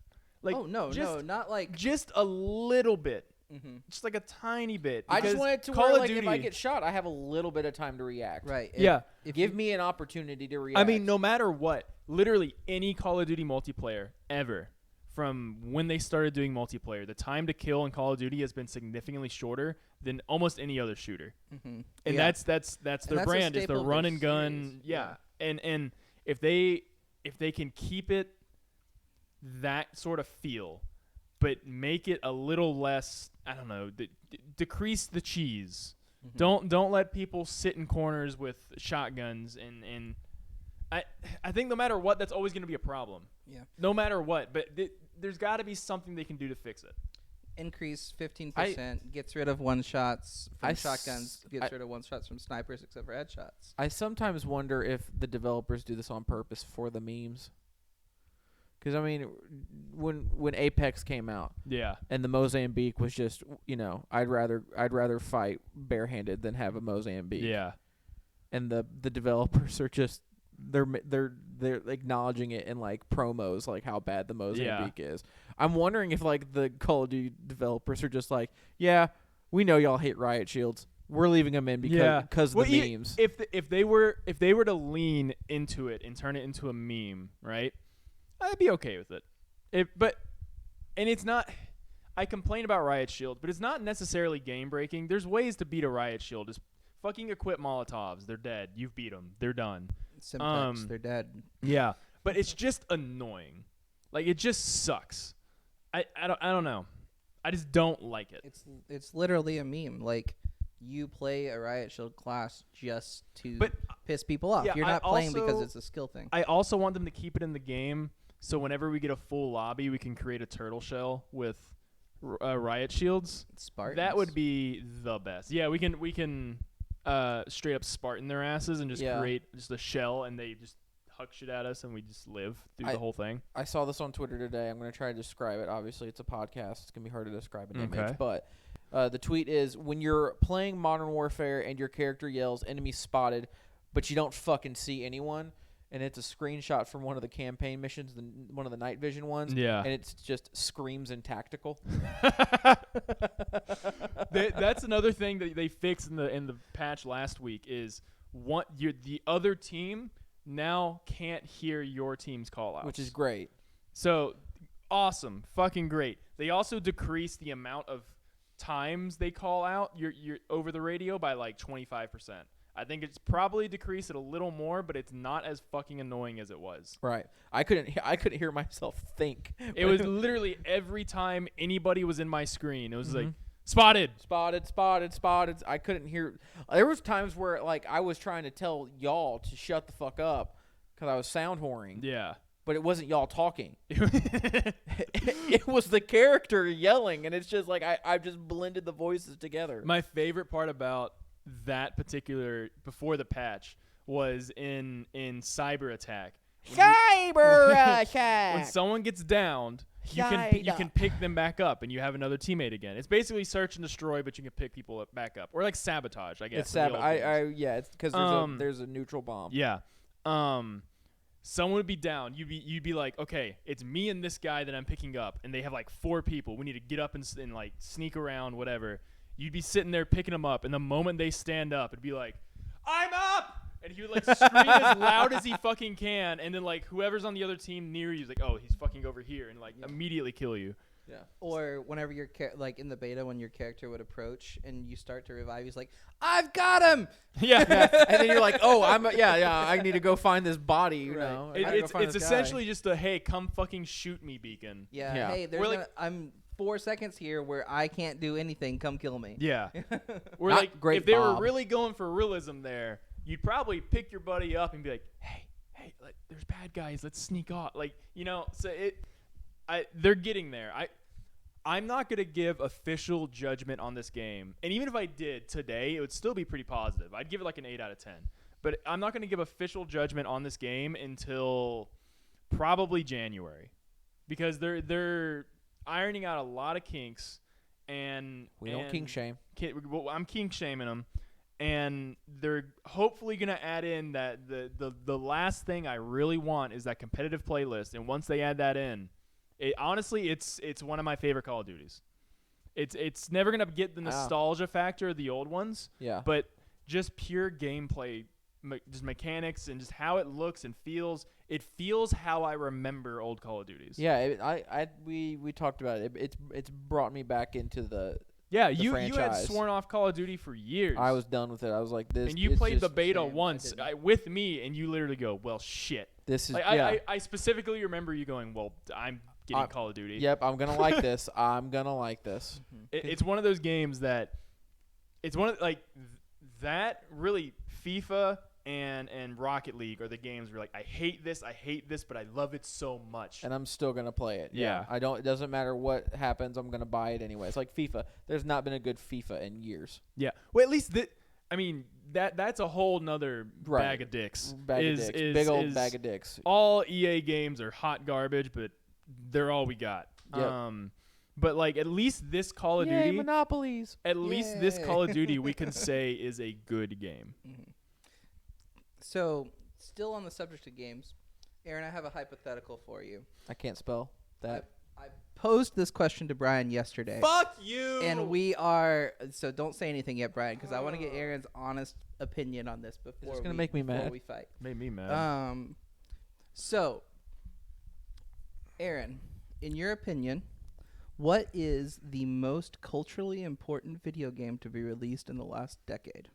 Like Oh no, not like. just a little bit, Mhm. just like a tiny bit. I just because want it to Call where of like Duty, if I get shot, I have a little bit of time to react. Right. Yeah. If Give you- me an opportunity to react. I mean, no matter what, literally any Call of Duty multiplayer ever, from when they started doing multiplayer, the time to kill in Call of Duty has been significantly shorter than almost any other shooter. Mhm. And Yeah. that's their that's a brand is the staple of run their and gun. series. Yeah. And if they can keep it that sort of feel, but make it a little less, I don't know, decrease the cheese. Mhm. Don't let people sit in corners with shotguns and I think no matter what, that's always going to be a problem. Yeah. No matter what, but there's got to be something they can do to fix it. Increase 15%. Gets rid of one-shots from shotguns. Gets rid of one-shots from snipers, except for headshots. I sometimes wonder if the developers do this on purpose for the memes. Because I mean, when Apex came out Yeah. and the Mozambique was just, I'd rather fight barehanded than have a Mozambique. Yeah. And the developers are just they're acknowledging it in like promos, like how bad the Mozambique is. I'm wondering if like the Call of Duty developers are just like, yeah, we know y'all hate riot shields. We're leaving them in because of the memes. If they were to lean into it and turn it into a meme, right? I'd be okay with it. It's not. I complain about Riot Shield, but it's not necessarily game breaking. There's ways to beat a Riot Shield. Just fucking equip Molotovs. They're dead. You've beat them. They're done. Simpex, they're dead. Yeah, but it's just annoying. Like it just sucks. I don't know. I just don't like it. It's literally a meme. Like you play a Riot Shield class just to piss people off. Yeah, You're not playing because it's a skill thing. I also want them to keep it in the game, so whenever we get a full lobby, we can create a turtle shell with riot shields. Spartans. That would be the best. Yeah, we can straight up Spartan their asses and just create just a shell, and they just huck shit at us, and we just live through the whole thing. I saw this on Twitter today. I'm going to try to describe it. Obviously, it's a podcast. It's going to be hard to describe an image, but the tweet is, when you're playing Modern Warfare and your character yells, "Enemy spotted," but you don't fucking see anyone, and it's a screenshot from one of the campaign missions, one of the night vision ones, Yeah. and it's just screams in tactical. That's another thing that they fixed in the patch last week is the other team now can't hear your team's call outs, Which is great. So awesome, fucking great. They also decreased the amount of times they call out your over the radio by like 25%. I think it's probably decreased it a little more, but it's not as fucking annoying as it was. Right. I couldn't hear myself think. It was literally every time anybody was in my screen, it was like spotted. I couldn't hear. There was times where like I was trying to tell y'all to shut the fuck up because I was sound whoring. Yeah. But it wasn't y'all talking. It was the character yelling, and it's just like I've just blended the voices together. My favorite part about that particular before the patch was in Cyber Attack. When someone gets downed, you can pick them back up, and you have another teammate again. It's basically search and destroy, but you can pick people back up, or like sabotage, I guess. It's it's because there's a neutral bomb. Yeah. Someone would be down. You'd be like, okay, it's me and this guy that I'm picking up, and they have like 4 people. We need to get up and like sneak around, whatever. You'd be sitting there picking them up, and the moment they stand up, it'd be like, I'm up! And he would like scream as loud as he fucking can, and then like whoever's on the other team near you is like, oh, he's fucking over here, and like immediately kill you. Yeah. Or whenever your like in the beta, when your character would approach and you start to revive, he's like, "I've got him!" Yeah. And then you're like, "Oh, I need to go find this body." You know, it's essentially just a hey, come fucking shoot me beacon. Yeah. Hey, I'm 4 seconds here where I can't do anything. Come kill me. Yeah. We're Not like, great, if they were Bob. really going for realism there, you'd probably pick your buddy up and be like, hey, like, there's bad guys. Let's sneak off. Like, so they're getting there. I'm not going to give official judgment on this game. And even if I did today, it would still be pretty positive. I'd give it like an 8 out of 10. But I'm not going to give official judgment on this game until probably January. Because they're ironing out a lot of kinks. And we don't kink shame. I'm kink shaming them. And they're hopefully going to add in that the last thing I really want is that competitive playlist. And once they add that in, honestly, it's one of my favorite Call of Duties. It's never gonna get the nostalgia factor of the old ones. Yeah. But just pure gameplay, just mechanics and just how it looks and feels. It feels how I remember old Call of Duties. Yeah. We talked about it. It's brought me back into the. Yeah, the you franchise. had sworn off Call of Duty for years. I was done with it. I was like this. And you it's played the just- beta shame. once with me, and you literally go, "Well, shit." This is Like, I specifically remember you going, "Well, I'm getting Call of Duty." Yep, I'm gonna like this. I'm gonna like this. It's one of those games that it's one of that really FIFA and Rocket League are the games where like I hate this, but I love it so much. And I'm still gonna play it. Yeah. It doesn't matter what happens. I'm gonna buy it anyway. It's like FIFA. There's not been a good FIFA in years. Yeah. Well, at least I mean, that's a whole nother Right. bag of dicks. Bag of dicks. Big old bag of dicks. All EA games are hot garbage, but they're all we got. Yep. But like at least this Call of Yay, Duty, monopolies. at least this Yay. Call of Duty we can say is a good game. So, still on the subject of games, Aaron, I have a hypothetical for you. I can't spell that. I posed this question to Brian yesterday. Fuck you. And we are, so don't say anything yet, Brian, because I want to get Aaron's honest opinion on this before gonna make me before mad? we fight. made me mad. So, Aaron, in your opinion, what is the most culturally important video game to be released in the last decade?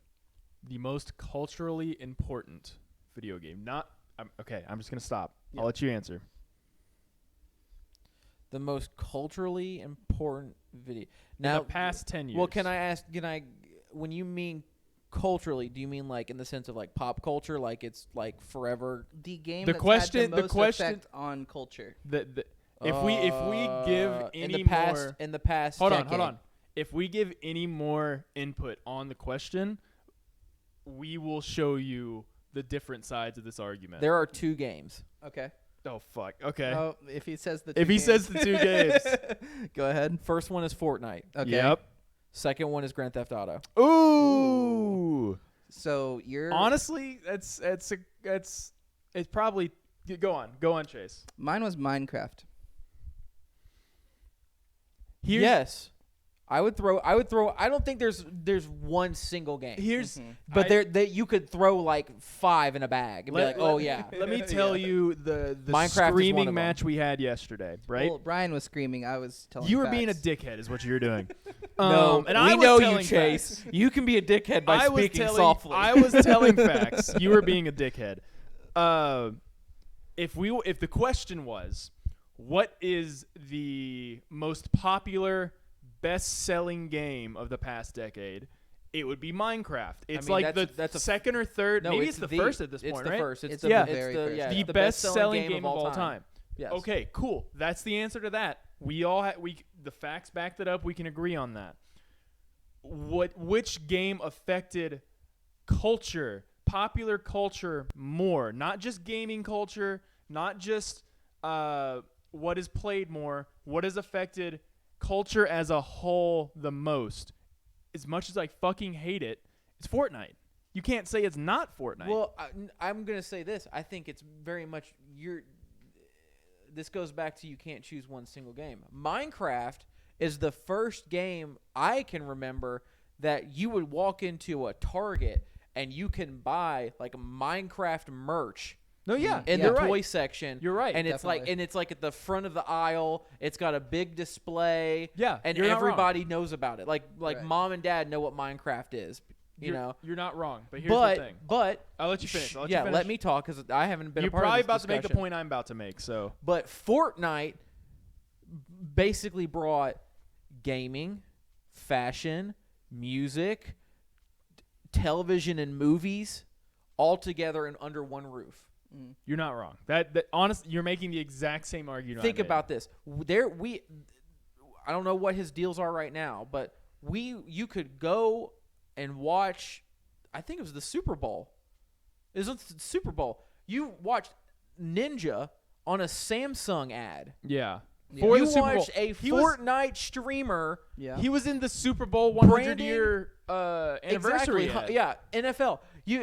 The most culturally important video game. Okay, I'm just gonna stop. Yeah. I'll let you answer. The most culturally important video. In Now, the past 10 years. well, can I? When you mean culturally, do you mean like in the sense of like pop culture, like it's like forever? The game The that's question- had the the most question- effect on culture. If we give in any the past, more, in the past, hold decade. on. If we give any more input on the question, we will show you the different sides of this argument. There are 2 games. Okay. Oh fuck. Okay. Oh, if he says the If two he games. says the 2 games. Go ahead. First one is Fortnite. Okay. Yep. Second one is Grand Theft Auto. Ooh. So you're Honestly, it's probably go on, Chase. mine was Minecraft. Here's, Yes, I would throw. I don't think there's one single game. Here's Mhm. But I- there you could throw like 5 in a bag and be like, oh yeah. Let me tell you the Minecraft is one screaming of match we had yesterday, right? Well, Brian was screaming. I was telling You were being a facts. dickhead, is what you were doing. No, and I we was know you, telling Chase. facts. You can be a dickhead by I was speaking telling, softly. I was telling facts. You were being a dickhead. If the question was, what is the most popular, best-selling game of the past decade? It would be Minecraft. It's mean, like that's a second or third. no, maybe it's the first at this it's point, the right? first. It's It's the, the it's very the, first, yeah, yeah. it's The best-selling best-selling game of all time. Yes. Okay, cool. That's the answer to that. The facts backed it up. We can agree on that. Which game affected culture, popular culture more? Not just gaming culture, not just what is played more. What has affected culture as a whole the most? As much as I fucking hate it, it's Fortnite. You can't say it's not Fortnite. Well, I'm gonna say this. I think it's very much this goes back to you can't choose one single game. Minecraft is the first game I can remember that you would walk into a Target and you can buy like Minecraft merch no, yeah, in you're the right. toy section. You're right. And it's like Definitely. at the front of the aisle. It's got a big display. Yeah, and you're not wrong. everybody knows about it. Like Right. mom and dad know what Minecraft is. You know. You're not wrong. But here's the thing. But I'll let you finish. yeah, let me talk because I haven't been You're a part probably of this about to make the discussion. point I'm about to make. So But Fortnite basically brought gaming, fashion, music, television, and movies all together and under one roof. you're not wrong. That honestly, you're making the exact same argument. Think I made. about this. I don't know what his deals are right now, but you could go and watch. I think it was the Super Bowl. It was the Super Bowl. You watched Ninja on a Samsung ad. Yeah. Yeah. For You the Super Bowl. watched a He was- Fortnite streamer. Yeah. He was in the Super Bowl 100 Branding- year anniversary. Exactly. ad. Yeah, NFL.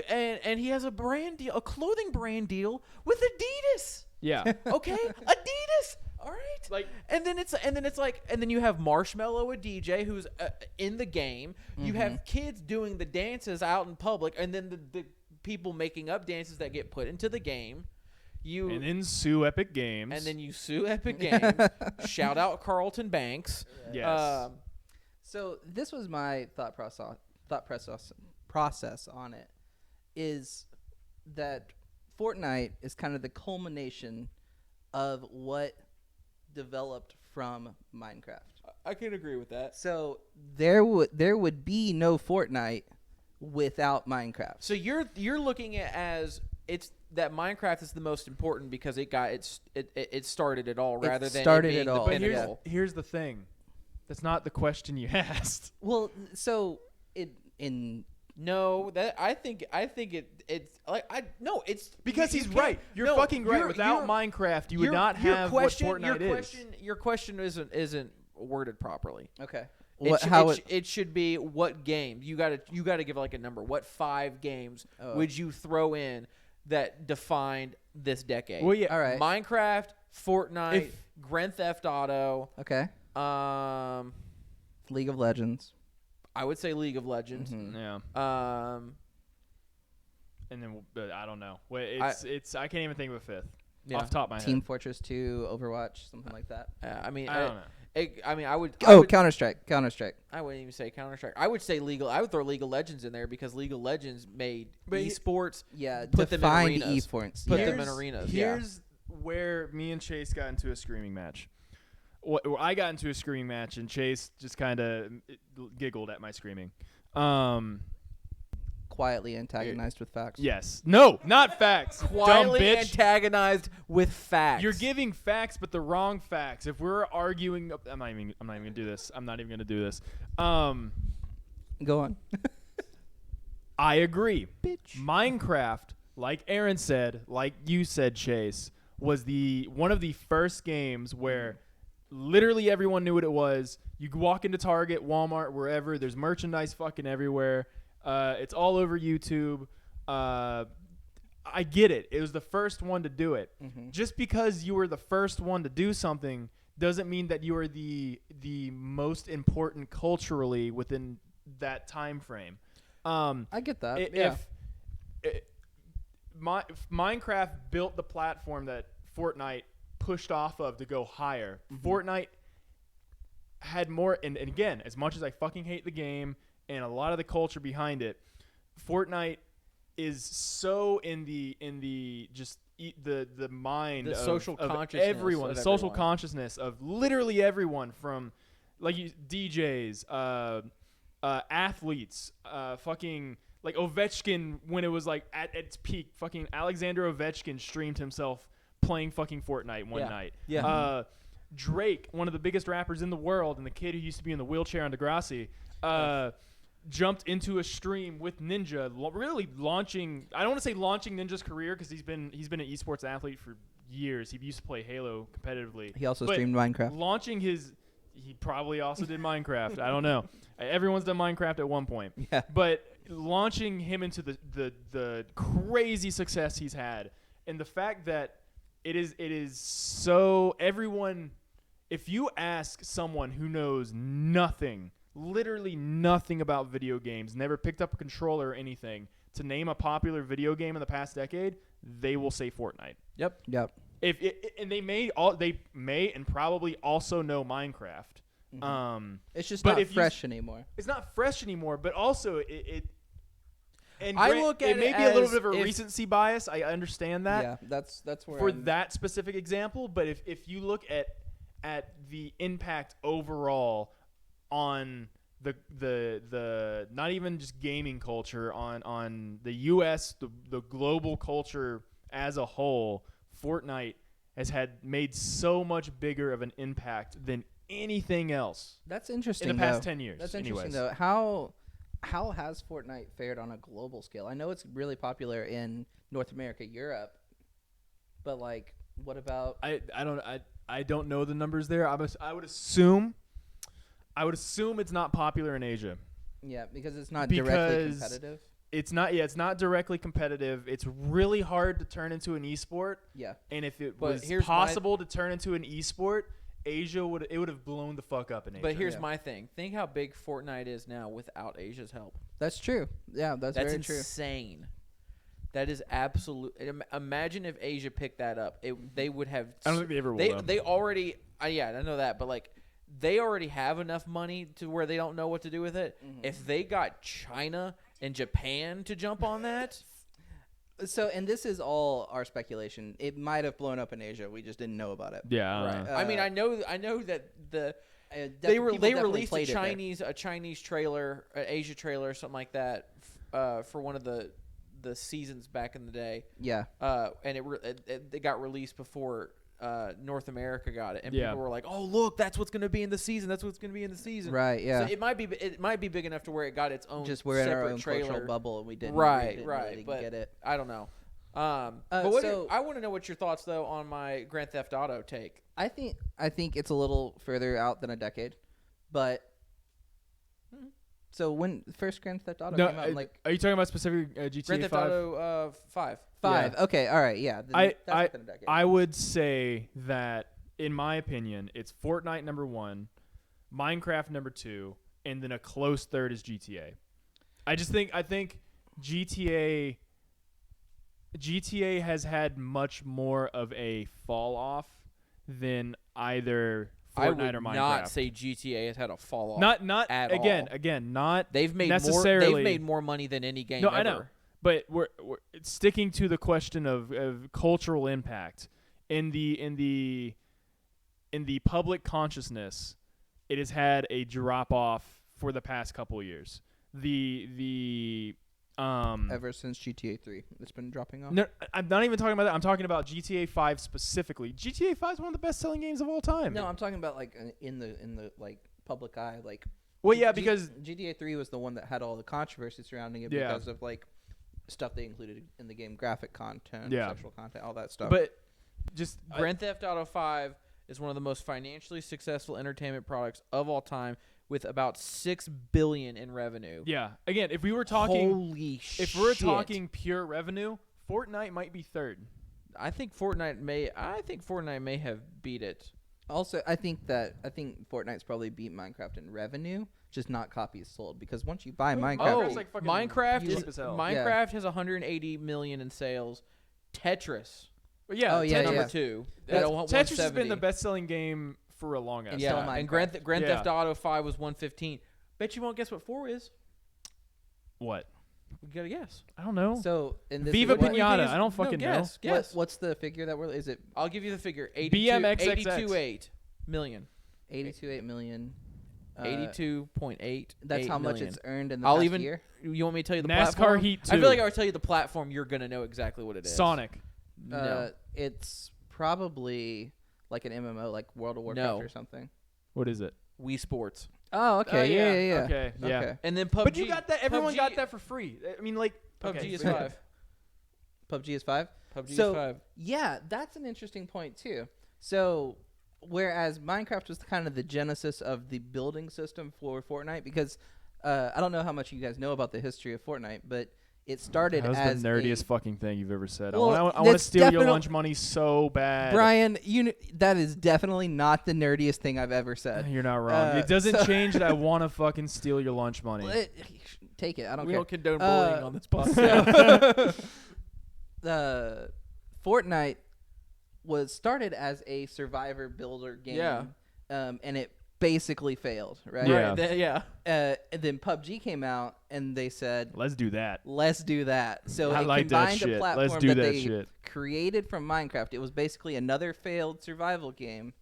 And he has a brand deal, a clothing brand deal with Adidas. Yeah. Okay, Adidas. All right. Like- and then you have Marshmello, a DJ who's in the game. You have kids doing the dances out in public, and then the people making up dances that get put into the game. And then sue Epic Games. And then you sue Epic Games. Shout out Carlton Banks. Yes. So this was my thought process on it, is that Fortnite is kind of the culmination of what developed from Minecraft. I can agree with that. So there would be no Fortnite without Minecraft. So you're looking at as it's that Minecraft is the most important because it started it all rather than started it being it all. the but pinnacle. here's the thing. That's not the question you asked. Well, so in No, that I think it's like it's Because you he's can't- right. You're no, fucking right. you're- Without you're- Minecraft, you would your- not your have question, what Fortnite your question isn't worded properly. Okay. It should be what game you got to give like a number. What 5 games would you throw in that defined this decade? Well, yeah. All right. Minecraft, Fortnite, If- Grand Theft Auto. Okay. League of Legends. I would say League of Legends. Mhm. Yeah. Um, And then but I don't know. Wait, I- I can't even think of a fifth yeah. off the top of my Team head. Fortress 2, Overwatch, something like that. I mean, I don't know. I would. Counter Strike. I wouldn't even say Counter Strike. I would say I would throw League of Legends in there because League of Legends made But esports. Yeah, Put them in defined arenas. esports. Put yeah. them in arenas. Yeah. Here's where me and Chase got into a screaming match. Where I got into a screaming match, and Chase just kind of giggled at my screaming. Quietly antagonized with facts. Yes. No, not facts. Quietly Dumb bitch. antagonized with facts. You're giving facts, but the wrong facts. If we're arguing, I'm not even gonna do this. I'm not even gonna do this. Go on. I agree. Bitch. Minecraft, like Aaron said, like you said, Chase, was one of the first games where literally everyone knew what it was. You could walk into Target, Walmart, wherever. There's merchandise fucking everywhere. It's all over YouTube. I get it. It was the first one to do it. Mhm. Just because you were the first one to do something doesn't mean that you are the most important culturally within that time frame. I get that. If Minecraft built the platform that Fortnite pushed off of to go higher, Fortnite had more. And again, as much as I fucking hate the game and a lot of the culture behind it, Fortnite is so in the just the mind The of, social of consciousness everyone, of the social everyone. consciousness of literally everyone from like DJs, athletes, fucking like Ovechkin when it was like at its peak. Fucking Alexander Ovechkin streamed himself playing fucking Fortnite one Yeah. night. Yeah. Drake, one of the biggest rappers in the world, and the kid who used to be in the wheelchair on Degrassi, jumped into a stream with Ninja, really launching. I don't want to say launching Ninja's career because he's been an esports athlete for years. He used to play Halo competitively. He also But streamed Minecraft. Launching he probably also did Minecraft. I don't know. Everyone's done Minecraft at one point. Yeah. But launching him into the crazy success he's had, and the fact that it is so everyone. If you ask someone who knows nothing, literally nothing about video games, never picked up a controller or anything, to name a popular video game in the past decade, they will say Fortnite. Yep. Yep. And they may and probably also know Minecraft. It's just but not if you- fresh anymore. It's not fresh anymore, but also it and I look at it may it be a little as bit of a if- recency bias. I understand that Yeah, that's where for I'm- that specific example, but if you look at the impact overall on the not even just gaming culture, on the US, the global culture as a whole, Fortnite has made so much bigger of an impact than anything else That's interesting. in the past though. 10 years. That's interesting anyways. though. How has Fortnite fared on a global scale? I know it's really popular in North America, Europe, but like, what about? I don't know the numbers there. I would assume it's not popular in Asia. Yeah, because it's not directly Because competitive. It's not directly competitive. It's really hard to turn into an esport. Yeah. And if it But was here's possible to turn into an esport, Asia would have blown the fuck up in Asia. But here's Yeah. my thing. Think how big Fortnite is now without Asia's help. That's true. Yeah, that's very true. insane. That is absolute. Imagine if Asia picked that up. They would have. I don't think they ever will. though. They already. Yeah, I know that, but like, they already have enough money to where they don't know what to do with it. If they got China and Japan to jump on that, So, and this is all our speculation. It might have blown up in Asia. We just didn't know about it. yeah. I don't right? know. I mean, I know that They they definitely released played a it there. Chinese trailer, an Asia trailer, something like that, for one of the seasons back in the day. Yeah. And it got released before North America got it, and Yeah. people were like, "Oh, look, that's what's going to be in the season. That's what's going to be in the season." Right. Yeah. So it might be big enough to where it got its own Just we're in our separate own trailer. cultural bubble, and we didn't. Right, we didn't right, really but- get it. I don't know. But what so- I want to know what your thoughts though on my Grand Theft Auto take. I think it's a little further out than a decade, but so when the first Grand Theft Auto No, came out, like are you talking about specific GTA Grand Theft 5? Auto 5. 5. Yeah. Okay, all right, yeah. Then that's within a decade. I would say that, in my opinion, it's Fortnite number 1, Minecraft number 2, and then a close third is GTA. I think GTA has had much more of a fall off than either I Fortnite would or Minecraft. not say GTA has had a fall off. not at again, all. not They've made necessarily. They've made more money than any game No, ever. I know. But we're sticking to the question of cultural impact in the public consciousness. It has had a drop off for the past couple of years. Ever since GTA 3, it's been dropping off. No, I'm not even talking about that. I'm talking about GTA 5 specifically. GTA 5 is one of the best-selling games of all time. No, I'm talking about like in the like public eye, like. Well, yeah, G- because GTA 3 was the one that had all the controversy surrounding it Yeah. because of like stuff they included in the game, graphic content, Yeah. sexual content, all that stuff. but just Grand Theft Auto 5 is one of the most financially successful entertainment products of all time, with about $6 billion in revenue. yeah. Again, if we were talking, Holy shit! if we're talking pure revenue, Fortnite might be third. I think Fortnite may have beat it. Also, I think Fortnite's probably beat Minecraft in revenue, just not copies sold. Because once you buy Minecraft, Minecraft's like fucking Minecraft cheap as hell. Minecraft has 180 million in sales. Tetris, But yeah, Oh, yeah, number yeah. 2. Tetris at has been 170. the best-selling game for a long ass And Yeah, still time. and Minecraft. Grand Yeah. Theft Auto 5 was 115. Bet you won't guess what 4 is. What? We gotta guess. I don't know. so and this Viva is what, Pinata. I don't fucking know. guess, Guess. what's the figure that we're? Is it I'll give you the figure. BMXXX. 82.8 million. 82.8 million? 82.8. That's how much it's earned in the I'll past even. year. You want me to tell you the NASCAR platform? Heat I 2. feel like I would tell you the platform. You're gonna know exactly what it is. Sonic. No. It's probably like an MMO, like World of Warcraft No. or something. What is it? Wii Sports. Oh, okay, yeah. Okay, yeah. Okay. And then PUBG. But you got that. Everyone PUBG got that for free. I mean, like PUBG okay, is so- 5. PUBG is 5. PUBG So- is 5. Yeah, that's an interesting point too. So, whereas Minecraft was kind of the genesis of the building system for Fortnite, because I don't know how much you guys know about the history of Fortnite, but it started That was as the nerdiest a, fucking thing you've ever said. Well, I want to that's steal your definitely- lunch money so bad. Brian. That is definitely not the nerdiest thing I've ever said. You're not wrong. It doesn't so- change that I want to fucking steal your lunch money. Take it. I don't We care. don't condone bullying on this podcast. Fortnite was started as a survivor builder game, Yeah. and it basically failed, right? Yeah. Right, yeah. And then PUBG came out, and they said, Let's do that. "Let's do that." So I it like that combined a shit. platform Let's do that that they shit. created from Minecraft. It was basically another failed survival game,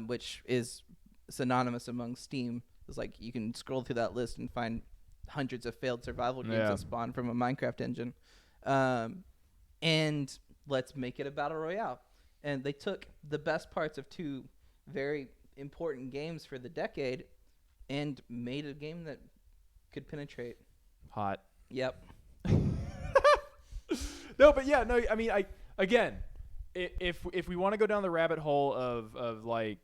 which is synonymous among Steam. It's like you can scroll through that list and find hundreds of failed survival games Yeah. that spawn from a Minecraft engine. And let's make it a battle royale. And they took the best parts of two very important games for the decade and made a game that could penetrate. Hot. Yep. No, but yeah, no. I mean, if we want to go down the rabbit hole of like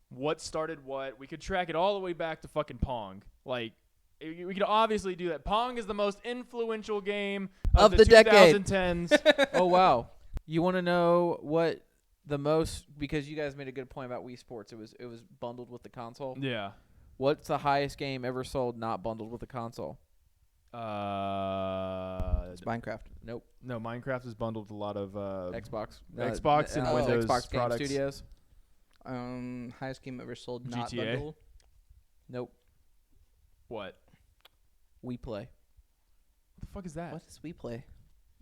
what started what, we could track it all the way back to fucking Pong. Like, we could obviously do that. Pong is the most influential game of the decade. 2010s. Oh wow. You want to know what the most, because you guys made a good point about Wii Sports. It was bundled with the console. Yeah. What's the highest game ever sold not bundled with the console? It's Minecraft. Nope. No, Minecraft is bundled with a lot of Xbox. Xbox and Windows Xbox Game products. Studios. Highest game ever sold not GTA? bundled. Nope. what? We Play. What the fuck is that? What does we play?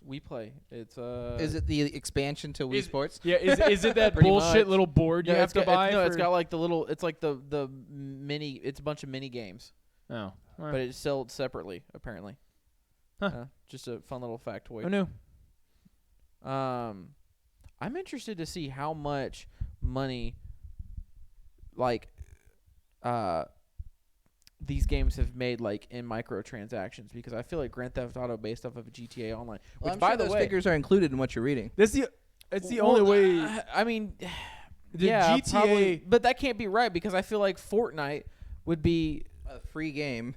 We Play. It's Is it the expansion to Wii is- Sports? Yeah, is it that Pretty bullshit much. little board you have to buy? it's for- got like the little. It's like the mini. It's a bunch of mini games, Oh. but it's sold separately apparently. Huh. Just a fun little factoid. Who knew? I I'm interested to see how much money, like, these games have made, like, in microtransactions, because I feel like Grand Theft Auto based off of GTA Online, Well, which, I'm by sure the those way, figures are included in what you're reading. It's the only way. I mean, The yeah, GTA probably, but that can't be right, because I feel like Fortnite would be A free game.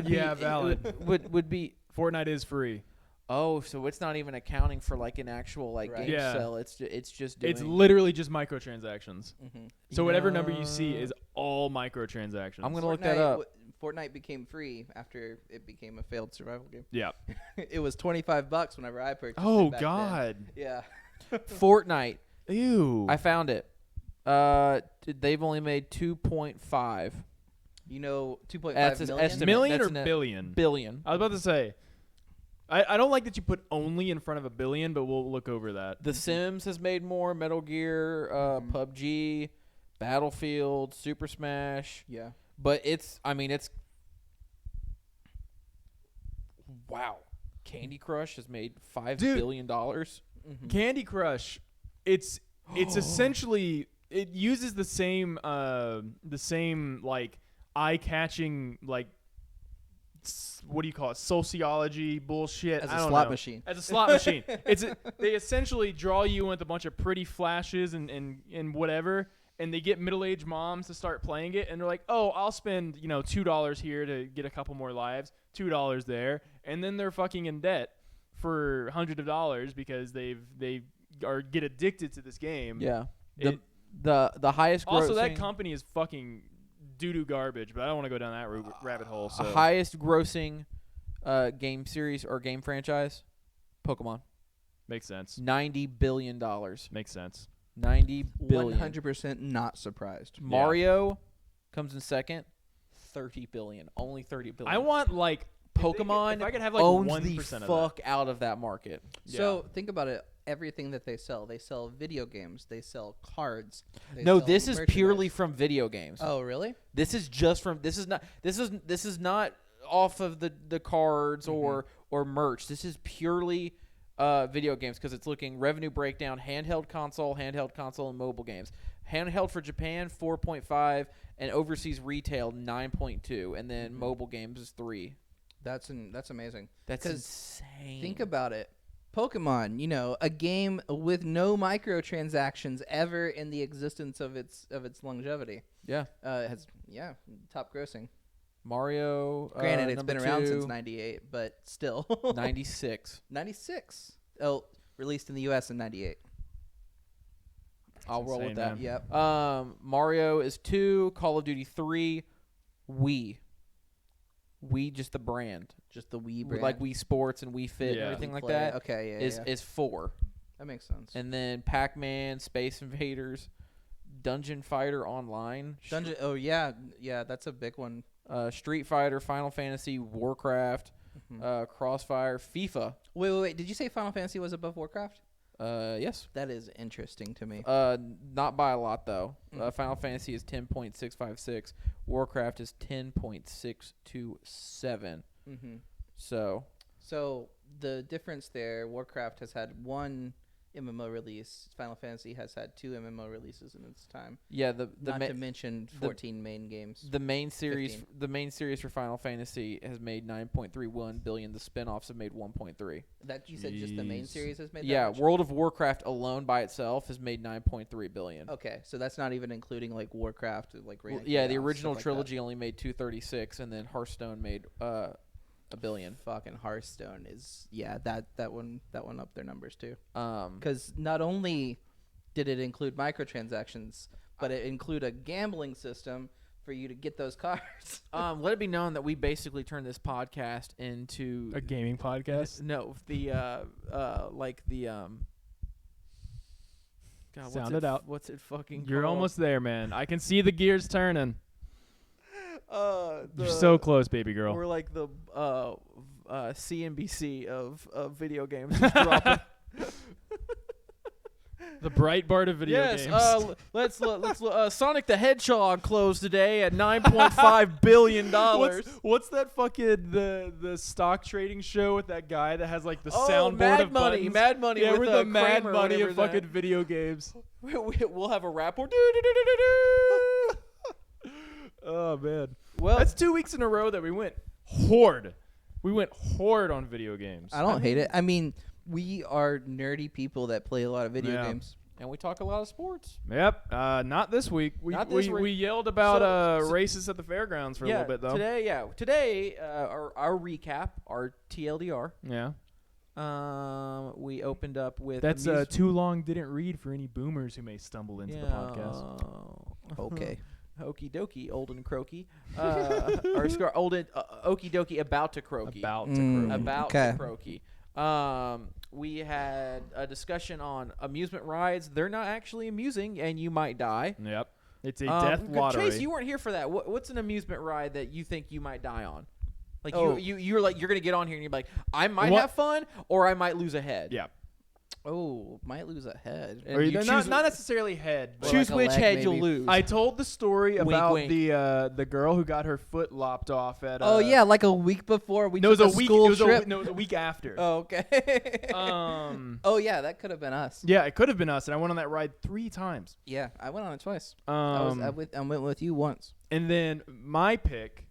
Yeah, valid. would be. Fortnite is free. Oh, so it's not even accounting for like an actual like Right. game Yeah. sell. It's just doing. It's literally just microtransactions. Mm-hmm. So whatever number you see Yeah. is all microtransactions. I'm gonna look that up. Fortnite became free after it became a failed survival game. Yeah. It was $25 whenever I purchased it. Oh back God. then. Yeah. Fortnite. Ew. I found it. They've only made 2.5 You know, 2.5 That's his million. estimate. Million That's or an- billion? billion. I was about to say. I don't like that you put only in front of a billion, but we'll look over that. The Sims has made more. Metal Gear, PUBG, Battlefield, Super Smash. Yeah. But it's. I mean, it's. Wow. Candy Crush has made $5 Dude. billion dollars. Mm-hmm. Candy Crush, it's essentially it uses the same like eye-catching like what do you call it, sociology bullshit As I a don't slot know. machine. As a slot machine. They essentially draw you in with a bunch of pretty flashes and whatever, and they get middle-aged moms to start playing it, and they're like, oh, I'll spend $2 here to get a couple more lives, $2 there, and then they're fucking in debt for hundreds of dollars because they get addicted to this game. Yeah. It- The highest grossing. Also, that company is fucking doo-doo garbage, but I don't want to go down that rabbit hole. So highest grossing game series or game franchise, Pokemon. makes sense. $90 billion. Makes sense. 90 billion. 100% not surprised. Mario comes in second. 30 billion. Only 30 billion. I want like Pokemon If I could have like owns 1% the of that. fuck out of that market. So think about it. Everything that they sell video games, they sell cards. They No, sell this is purely merchandise. from video games. Oh, really? This is just from. This is not off of the cards or merch. This is purely video games, because it's looking revenue breakdown: handheld console, and mobile games. Handheld for Japan 4.5, and overseas retail 9.2, and then mobile games is 3. That's amazing. That's 'Cause insane. Think about it. Pokemon, a game with no microtransactions ever in the existence of its longevity. Yeah, Has top grossing. Mario. Granted, it's number been around 2, since '98, but still. 96. 96. Oh, released in the U.S. in '98. I'll roll insane, with that. man. Yep. Mario is 2, Call of Duty 3, Wii. Wii, just the brand. Just the Wii brand. Like Wii Sports and Wii Fit and Yeah. everything like Play. that Okay, yeah, is 4. that makes sense. And then Pac-Man, Space Invaders, Dungeon Fighter Online, Dungeon. Oh yeah, that's a big one. Street Fighter, Final Fantasy, Warcraft, Mhm. Crossfire, FIFA. Wait. Did you say Final Fantasy was above Warcraft? Yes. That is interesting to me. Not by a lot though. Mm. Final Fantasy is 10.656. Warcraft is 10.627. Mm-hmm. So So the difference there, Warcraft has had one MMO release. Final Fantasy has had 2 MMO releases in its time. yeah, the Not ma- to mention 14 main games. the main series 15. the main series for Final Fantasy has made 9.31 billion. The spin-offs have made 1.3. That you said just the main Jeez. series has made. That Yeah, much? World of Warcraft alone by itself has made 9.3 billion. Okay, so that's not even including like Warcraft, like Reign of Yeah, the Chaos, original stuff like trilogy only made 236, and then Hearthstone made $1 billion. that. Fucking Hearthstone is that one up their numbers too. Um, Because not only did it include microtransactions, but it include a gambling system for you to get those cards. let it be known that we basically turned this podcast into A gaming podcast. no the like the God, Sound it out. What's it fucking? You're called? almost there, man. I can see the gears turning. You're You're so close, baby girl. We're like the CNBC of video games. Just dropping. The Breitbart of video Yes, games. let's Sonic the Hedgehog closed today at $9.5 billion. What's that fucking the stock trading show with that guy that has like the Oh, soundboard Mad of Money, buttons? Mad Money. Yeah, with we're the Mad Kramer or Money whatever of his name. fucking video games. We'll have a rap. Oh man. Well, That's 2 weeks in a row that we went horde. We went horde on video games. I don't hate it. I mean, we are nerdy people that play a lot of video Yeah. games. and we talk a lot of sports. Yep. Not this week. Not this week. We yelled about So- races at the fairgrounds for a little bit though. Today, our recap, our TLDR. Yeah. We opened up with That's too long didn't read for any boomers who may stumble into the podcast. Okay. Okie dokie, old and croaky. Old and okie dokie, about to croaky. About to Mm. croak. About Okay. to croaky. We had a discussion on amusement rides. They're not actually amusing, and you might die. Yep. It's a death lottery. Chase, you weren't here for that. What's an amusement ride that you think you might die on? Like Oh. you're like you're gonna get on here and you're like, I might What? have fun or I might lose a head. yeah. Oh, might lose a head. And Or you not choose- necessarily head. But Choose like a which leg, head you'll maybe. lose. I told the story Wink, about wink. the girl who got her foot lopped off at. Oh yeah, like a week before we No, it took was a a week. school It was trip. no, it was a week after. Oh, okay. Oh yeah, that could have been us. yeah, it could have been us, and I went on that ride 3 times. Yeah, I went on it twice. Um, I went with you once. and then my pick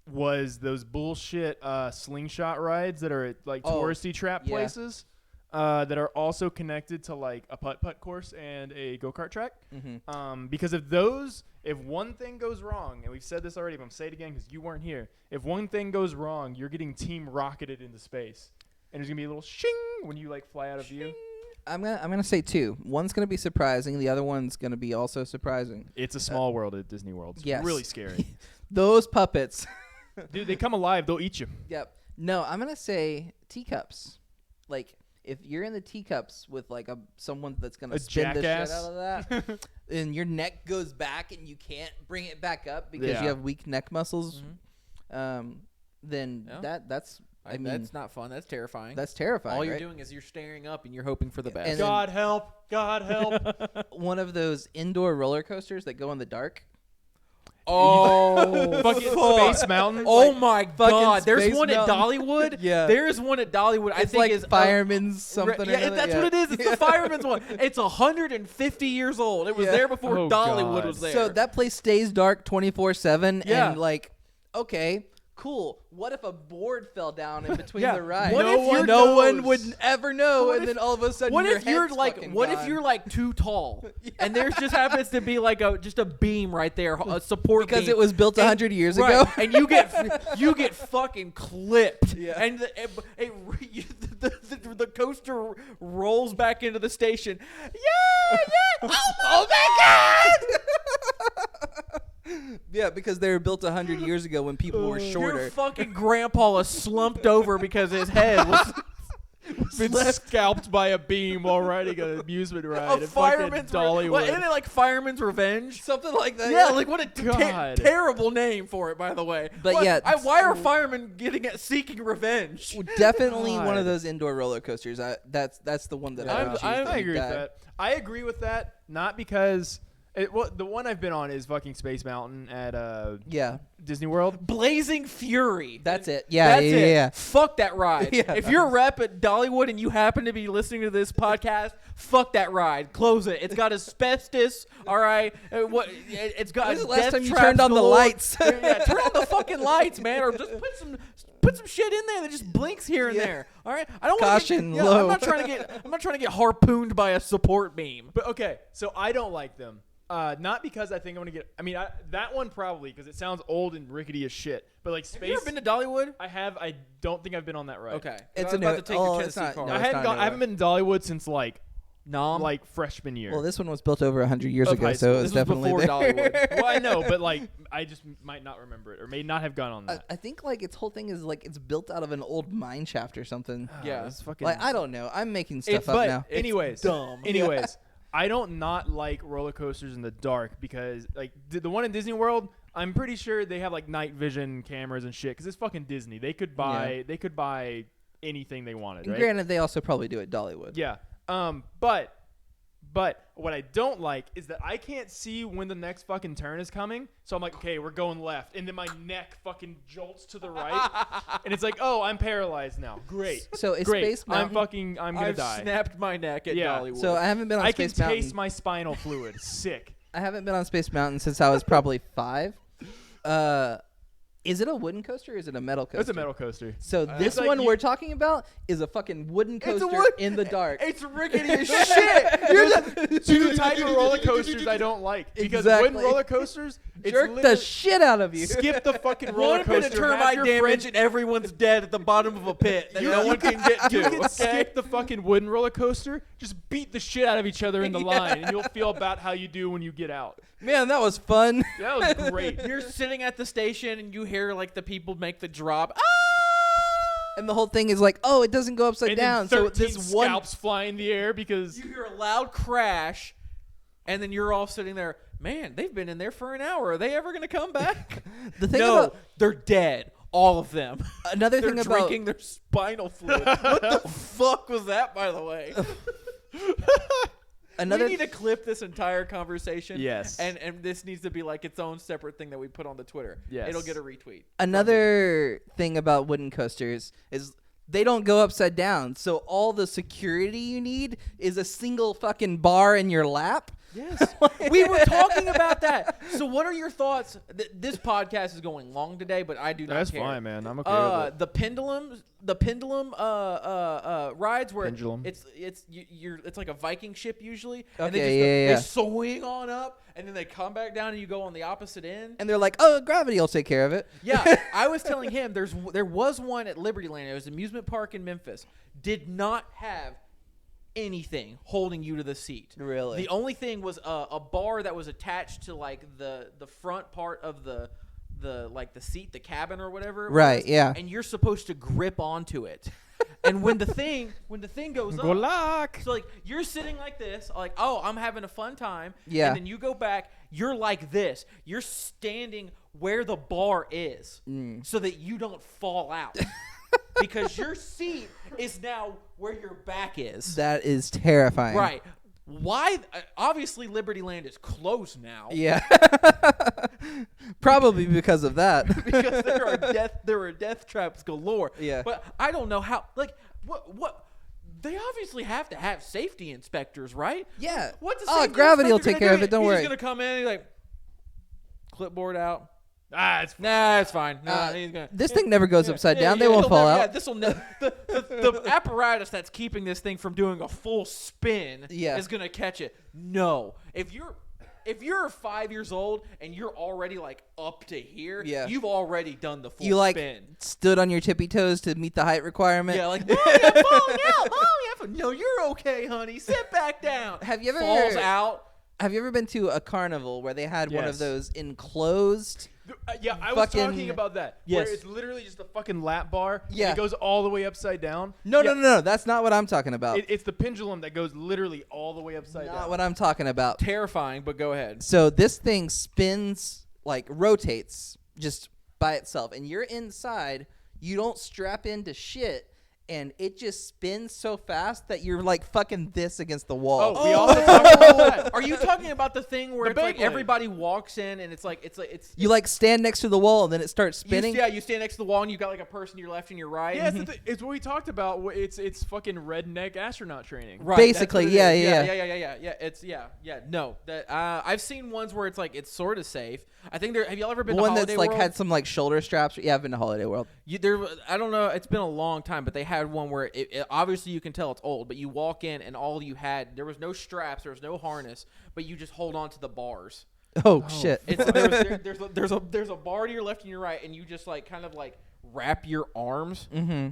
was those bullshit slingshot rides that are at like Oh, touristy trap yeah. places. That are also connected to like a putt-putt course and a go-kart track. Mm-hmm. Because if one thing goes wrong, and we've said this already, but I'm saying it again because you weren't here. If one thing goes wrong, you're getting team rocketed into space, and there's gonna be a little shing when you like fly out of view. I'm gonna say two. One's gonna be surprising. The other one's gonna be also surprising. It's a small world at Disney World. It's yes. really scary. Those puppets. Dude, they come alive. They'll eat you. Yep. No, I'm gonna say teacups. Like if you're in the teacups with like someone that's gonna A spin the shit jackass. out of that, and your neck goes back and you can't bring it back up because Yeah. you have weak neck muscles, Mhm. then Yeah. that's I mean that's not fun. That's terrifying. that's terrifying. All you're right? doing is you're staring up and you're hoping for the best. And then- God help! God help! One of those indoor roller coasters that go in the dark. Oh, Fucking fuck. Space Mountain. Oh my God! There's Space one at Mountain. Dollywood. Yeah. There's one at Dollywood. I It's think like is fireman's something. or Yeah, another. that's Yeah. what it is. It's the fireman's one. It's 150 years old. It was Yeah. there before Oh, Dollywood God. was there. So that place stays dark 24/7, Yeah. and like, okay, cool. What if a board fell down in between Yeah. the rides? What if you're- no one knows? would ever know, What and if- then all of a sudden, what your if you're head's like? fucking What if gone. you're like too tall, and there's just happens to be like just a beam right there, a support because beam. it was built 100 years Right, ago? and you get fucking clipped, Yeah. and the coaster rolls back into the station. Yeah, oh my god! Yeah, because they were built 100 years ago when people were Your shorter. fucking grandpa is slumped over because his head was Been scalped by a beam while riding an amusement ride a at fucking fireman's. Dollywood. What, isn't it like Fireman's Revenge? Something like that. Yeah, like what a God. terrible name for it, by the way. But What- yeah, why are firemen seeking revenge? Definitely one God. of those indoor roller coasters. That's the one that I would choose. I to agree with die. that. I agree with that. Not because the one I've been on is fucking Space Mountain at Yeah, Disney World. Blazing Fury. that's it. Yeah, That's yeah, it. yeah. Fuck that ride. Yeah. If you're a rep at Dollywood and you happen to be listening to this podcast, fuck that ride. Close it. It's got asbestos. All right. It's got. When's the last death time you traps turned on the galore. lights? Yeah, turn on the fucking lights, man, or just put some shit in there that just blinks here and Yeah. there. All right. I don't wanna Caution, get, low. I'm not trying to get harpooned by a support beam. But okay, so I don't like them. Not because I think I'm gonna get. I mean, that one probably because it sounds old and rickety as shit. But like space, Have you ever been to Dollywood? I have. I don't think I've been on that ride. Okay. It's I was a about new- to take oh, your it's Tennessee not- car. no, I it's haven't not gone. I haven't been to Dollywood since like Nom. freshman year. Well, this one was built over 100 years Of ago, high so school. it was This was definitely before there. Dollywood. Well, I know, but like I just might not remember it or may not have gone on that. I think like its whole thing is like it's built out of an old mine shaft or something. Yeah. it's fucking. Like I don't know. I'm making stuff It's- up but now. anyways, dumb. Anyways, I don't not like roller coasters in the dark because like the one in Disney World, I'm pretty sure they have like night vision cameras and shit because it's fucking Disney. They could buy anything they wanted, And right? granted, they also probably do at Dollywood. Yeah. But But what I don't like is that I can't see when the next fucking turn is coming. So I'm like, okay, we're going left. And then my neck fucking jolts to the right. And it's like, oh, I'm paralyzed now. Great. So is Great. Space Mountain? I'm going to I've die. snapped my neck at Yeah. Dollywood. So I haven't been on I can Space Mountain. taste my spinal fluid. Sick. I haven't been on Space Mountain since I was probably 5. Is it a wooden coaster or is it a metal coaster? It's a metal coaster. So this It's like one you- we're talking about is a fucking wooden coaster in the dark. It's rickety as shit. You're just, Two type of roller coasters I don't like. Because Exactly. wooden roller coasters, it's Jerk the literally- shit out of you. skip the fucking roller one bit coaster. of have termite your damage friends- and everyone's dead at the bottom of a pit that no one can get to. You can okay? skip the fucking wooden roller coaster, just beat the shit out of each other in the line, and you'll feel about how you do when you get out. Man, that was fun. That was great. You're sitting at the station and you hear like the people make the drop. Ah! And the whole thing is like, oh, it doesn't go upside And down. then So 13 this one scalps fly in the air because You hear a loud crash, and then you're all sitting there. Man, they've been in there for an hour. Are they ever going to come back? the thing No, about they're dead. All of them. another They're thing about drinking their spinal fluid. What the fuck was that, by the way? another We need to clip this entire conversation. Yes. And this needs to be like its own separate thing that we put on the Twitter. Yes. It'll get a retweet. Another thing about wooden coasters is they don't go upside down. So all the security you need is a single fucking bar in your lap. Yes. We were talking about that. So what are your thoughts? This podcast is going long today, but I do not that's care. fine, man. I'm okay with it. The pendulum rides where Pendulum. it's like a Viking ship usually, and Okay, they just yeah. they swing on up, and then they come back down, and you go on the opposite end. And they're like, oh, gravity will take care of it. Yeah, I was telling him there was one at Liberty Land. It was an amusement park in Memphis. Did not have anything holding you to the seat. Really? The only thing was a bar that was attached to like the front part of the like the seat, the cabin or whatever. It Right, was, yeah. And you're supposed to grip onto it. And when the thing goes Good up, luck. so like you're sitting like this, like, oh, I'm having a fun time. Yeah. And then you go back, you're like this. You're standing where the bar is so that you don't fall out. Because your seat is now where your back is. That is terrifying. Right. Why? Obviously, Liberty Land is closed now. Yeah. Probably because of that. Because there are death traps galore. Yeah. But I don't know how. Like what? They obviously have to have safety inspectors, right? Yeah. What's the Oh, safety gravity will inspector take care gonna of do? it. Don't He's worry. just gonna come in and he's like, clipboard out. It's Nah, it's fine. Nah, he's gonna. This thing never goes upside down. They he'll won't fall never- out. Yeah, this will the apparatus that's keeping this thing from doing a full spin Yeah. is gonna catch it. No, if you're 5 years old and you're already like up to here, Yeah. you've already done the full You like spin. stood on your tippy toes to meet the height requirement. Yeah, like, Mommy, I'm falling out. Mommy, no, you're okay, honey. Sit back down. Have you ever falls out? Have you ever been to a carnival where they had one of Yes. those enclosed? Yeah, I was Fucking- talking about that. Yes. Where it's literally just a fucking lap bar. Yeah. And it goes all the way upside down. No, Yeah, no. That's not what I'm talking about. It's the pendulum that goes literally all the way upside Not down. what I'm talking about. Terrifying, but go ahead. So this thing spins, like rotates just by itself, and you're inside. You don't strap into shit, and it just spins so fast that you're like fucking this against the wall. Oh, we also talked about that. Are you talking about the thing where The it's like Beyblade. everybody walks in and it's You like stand next to the wall, and then it starts spinning. You stand next to the wall and you got like a person to your left and your right. Yeah, it's what we talked about. It's fucking redneck astronaut training. Right, Basically, that's what it yeah, is. Yeah. It's no. That I've seen ones where it's like it's sort of safe. I think have y'all ever been One to that's Holiday like World? had some like shoulder straps. Yeah, I've been to Holiday World. I don't know. It's been a long time, but they had one where obviously you can tell it's old. But you walk in and all you had, there was no straps, there was no harness, but you just hold on to the bars. Oh, shit. It's there's a bar to your left and your right, and you just like kind of like wrap your arms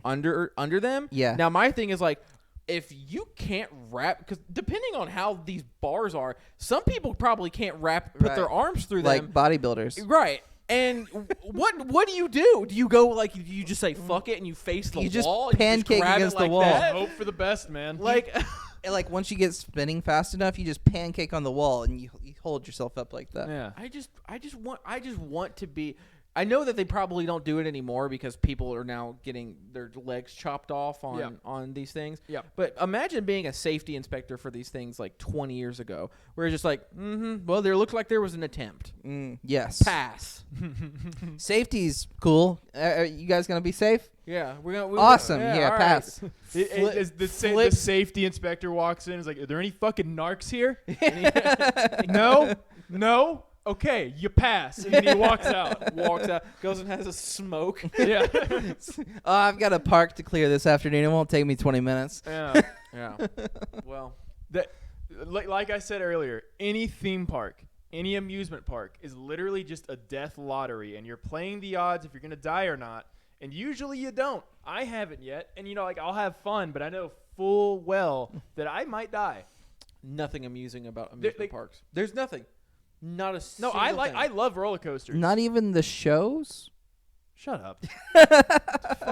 under them. Yeah. Now my thing is like, if you can't wrap, because depending on how these bars are, some people probably can't put their Right. arms through Like them. bodybuilders. Right. And what do you do? Do you go like you just say fuck it and you face the You just wall? and pancake grab against it the like wall. that? Hope for the best, man. Like And like once you get spinning fast enough, you just pancake on the wall and you hold yourself up like that. yeah. I just want to be. I know that they probably don't do it anymore because people are now getting their legs chopped off on these things. Yeah. But imagine being a safety inspector for these things like 20 years ago, where it's just like, well, there looked like there was an attempt. Yes. Pass. Safety's cool. Are you guys gonna be safe? Yeah, we're gonna. Awesome. all Yeah, right. pass. The safety inspector walks in and is like, are there any fucking narcs here? No? Okay, you pass. And then he walks out. Walks out, goes and has a smoke. Yeah. I've got a park to clear this afternoon. It won't take me 20 minutes. Yeah. Yeah. Well, Like I said earlier, any theme park, any amusement park is literally just a death lottery, and you're playing the odds if you're going to die or not, and usually you don't. I haven't yet, and I'll have fun, but I know full well that I might die. nothing amusing about amusement they- parks. There's nothing. Not a No, single I thing. love roller coasters. Not even the shows? Shut up.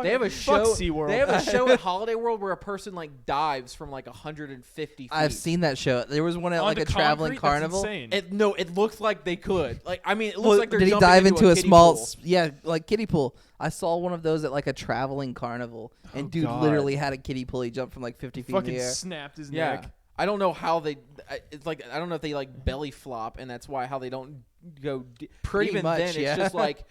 They have a Fuck show. SeaWorld. They have a show at Holiday World where a person like dives from like 150 feet. I've seen that show. There was one at like Onto a traveling concrete? That's carnival. insane. It looks like they could. Like, I mean, it looks Well, like they're did he jumping dive into a kiddie small, pool. like kiddie pool? I saw one of those at like a traveling carnival, and Oh, dude God. literally had a kiddie pool. He jumped from like 50 feet in Fucking the air. snapped his Yeah. neck. I don't know how they. It's like I don't know if they like belly flop, and that's why how they don't go. Pretty Even much, then, yeah. it's just like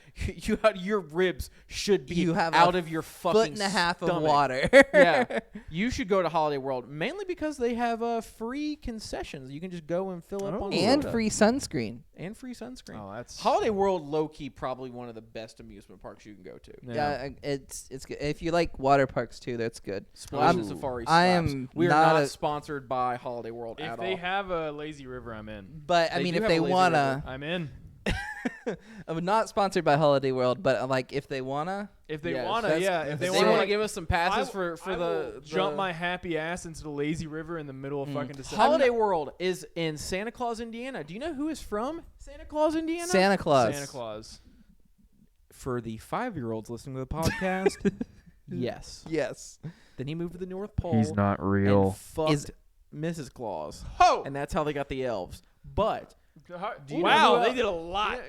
your ribs should be You have out a of your fucking Foot and a half of stomach. water. Yeah, you should go to Holiday World mainly because they have free concessions. You can just go and fill up on and soda. free sunscreen. and free sunscreen. Oh, that's Holiday World, low key, probably one of the best amusement parks you can go to. Yeah, it's good. If you like water parks too, that's good. Splash and Ooh. Safari. I slaps. am We are not not a- sponsored by Holiday World If at they all. have a lazy river, I'm in. But I They mean, do if have they a lazy wanna, I'm in. I'm not sponsored by Holiday World, but like if they wanna, If they Yes, wanna, that's- yeah. If that's they If sick. they wanna want to give us some passes for I will the jump my happy ass into the lazy river in the middle of fucking December. Holiday World is in Santa Claus, Indiana. Do you know who is from Santa Claus, Indiana? Santa Claus. Santa Claus. For the 5-year-olds listening to the podcast, yes. Yes. Then he moved to the North Pole. not Is- And fucked Mrs. Claus, Oh, and that's how they got the elves. But do you know wow, who they el- did a lot.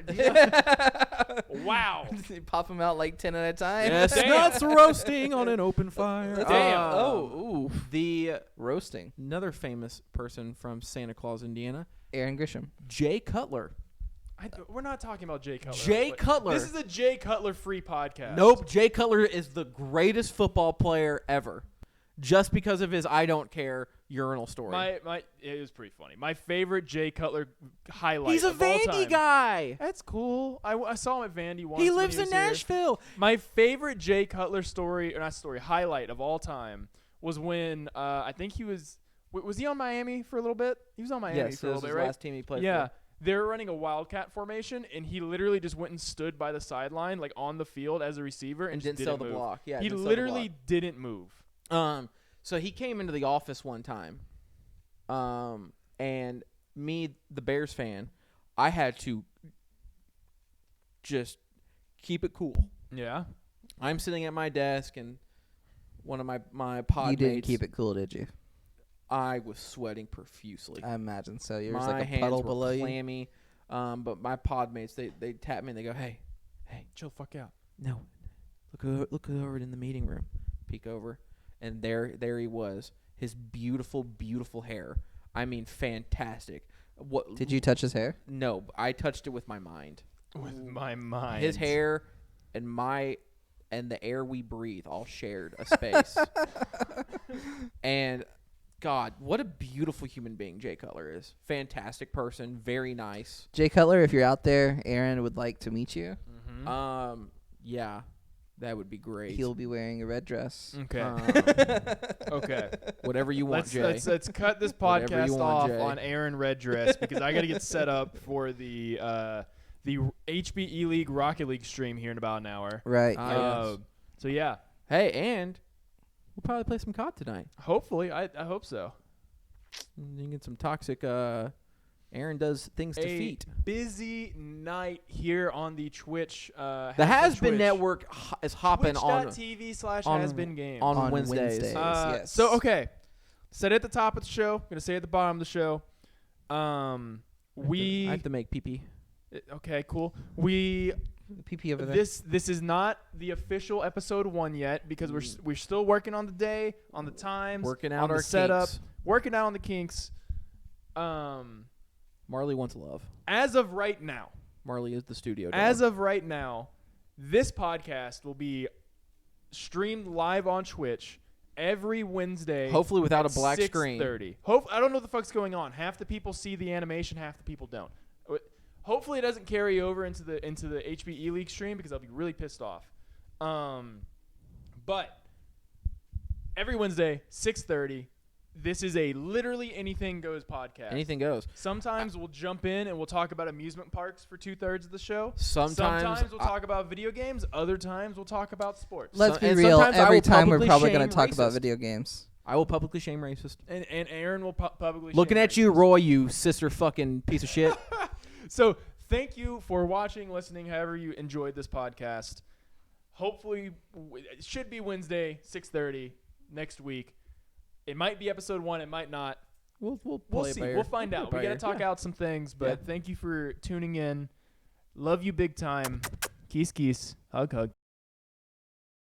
Wow. Pop them out like 10 at a time. yes, Damn. nuts roasting on an open fire. Damn. Oh, ooh. The Roasting. another famous person from Santa Claus, Indiana, Aaron Grisham. Jay Cutler. We're not talking about Jay Cutler. Jay but Cutler. This is a Jay Cutler free podcast. Nope, Jay Cutler is the greatest football player ever, just because of his "I don't care" urinal story. It was pretty funny. My favorite Jay Cutler highlight. He's a of all Vandy time. guy. That's cool. I saw him at Vandy once. He when lives in was here. Nashville. My favorite Jay Cutler highlight of all time was when I think he was he on Miami for a little bit? He was on Miami Yes, for a this little is bit, the right? last team he played Yeah. for. They were running a wildcat formation, and he literally just went and stood by the sideline, like on the field as a receiver, and, And just didn't sell the move. block. Yeah, he didn't sell the literally block. didn't move. So he came into the office one time, and me, the Bears fan, I had to just keep it cool. Yeah. I'm sitting at my desk, and one of my pod You didn't mates, keep it cool, did you? I was sweating profusely. I imagine so. You're just My like a hands puddle were below you. clammy. But my pod mates, they tap me and they go, hey, Chill fuck out. no, look over in the meeting room. Peek over, and there he was. His beautiful, beautiful hair. I mean, fantastic. What Did you touch his hair? No, I touched it with my mind. With my mind. His hair and the air we breathe all shared a space. And God, what a beautiful human being Jay Cutler is. Fantastic person, very nice. Jay Cutler, if you're out there, Aaron would like to meet you. Mhm. Yeah, that would be great. He'll be wearing a red dress. Okay. Um, Okay. whatever you want, Jay. Let's cut this Whatever you podcast want, off Jay. on Aaron Red Dress because I got to get set up for the HBE League Rocket League stream here in about an hour. Right. Yes. So yeah, Hey, and we'll probably play some COD tonight. hopefully I hope so. You can get some toxic. Aaron does things to A feet. busy night here on the Twitch. The Has Been Network is hopping on Twitch.tv/hasbeen game. on On Wednesdays. Wednesdays. Yes. So okay, said at the top of the show, gonna say at the bottom of the show. I have to make pee-pee. Okay, cool. We PP over there. This is not the official episode 1 yet because we're still working on the day, on the times, Working out on our the setup, kinks. working out on the kinks. Marley wants love. As of right now, Marley is the studio dog. As of right now, this podcast will be streamed live on Twitch every Wednesday. Hopefully without at a black screen. 6:30. I don't know what the fuck's going on. Half the people see the animation, half the people don't. Hopefully it doesn't carry over into the HBE League stream because I'll be really pissed off. But every Wednesday, 6:30. This is a literally anything goes podcast. Anything goes. Sometimes we'll jump in and we'll talk about amusement parks for 2/3 of the show. Sometimes we'll talk about video games. Other times we'll talk about sports. Let's be and real. sometimes I Every will time we're publicly probably going shame to talk about racist. video games. I will publicly shame racist. And Aaron will publicly Looking shame at you, racist. Roy, you sister fucking piece of shit. So thank you for watching, listening, however you enjoyed this podcast. Hopefully, it should be Wednesday, 6:30 next week. It might be episode 1. It might not. We'll We'll play it see. by ear. We'll find We'll out. play We it got to by talk ear. out some things, but Yeah. thank you for tuning in. Love you big time. Keys, keys. Hug, hug.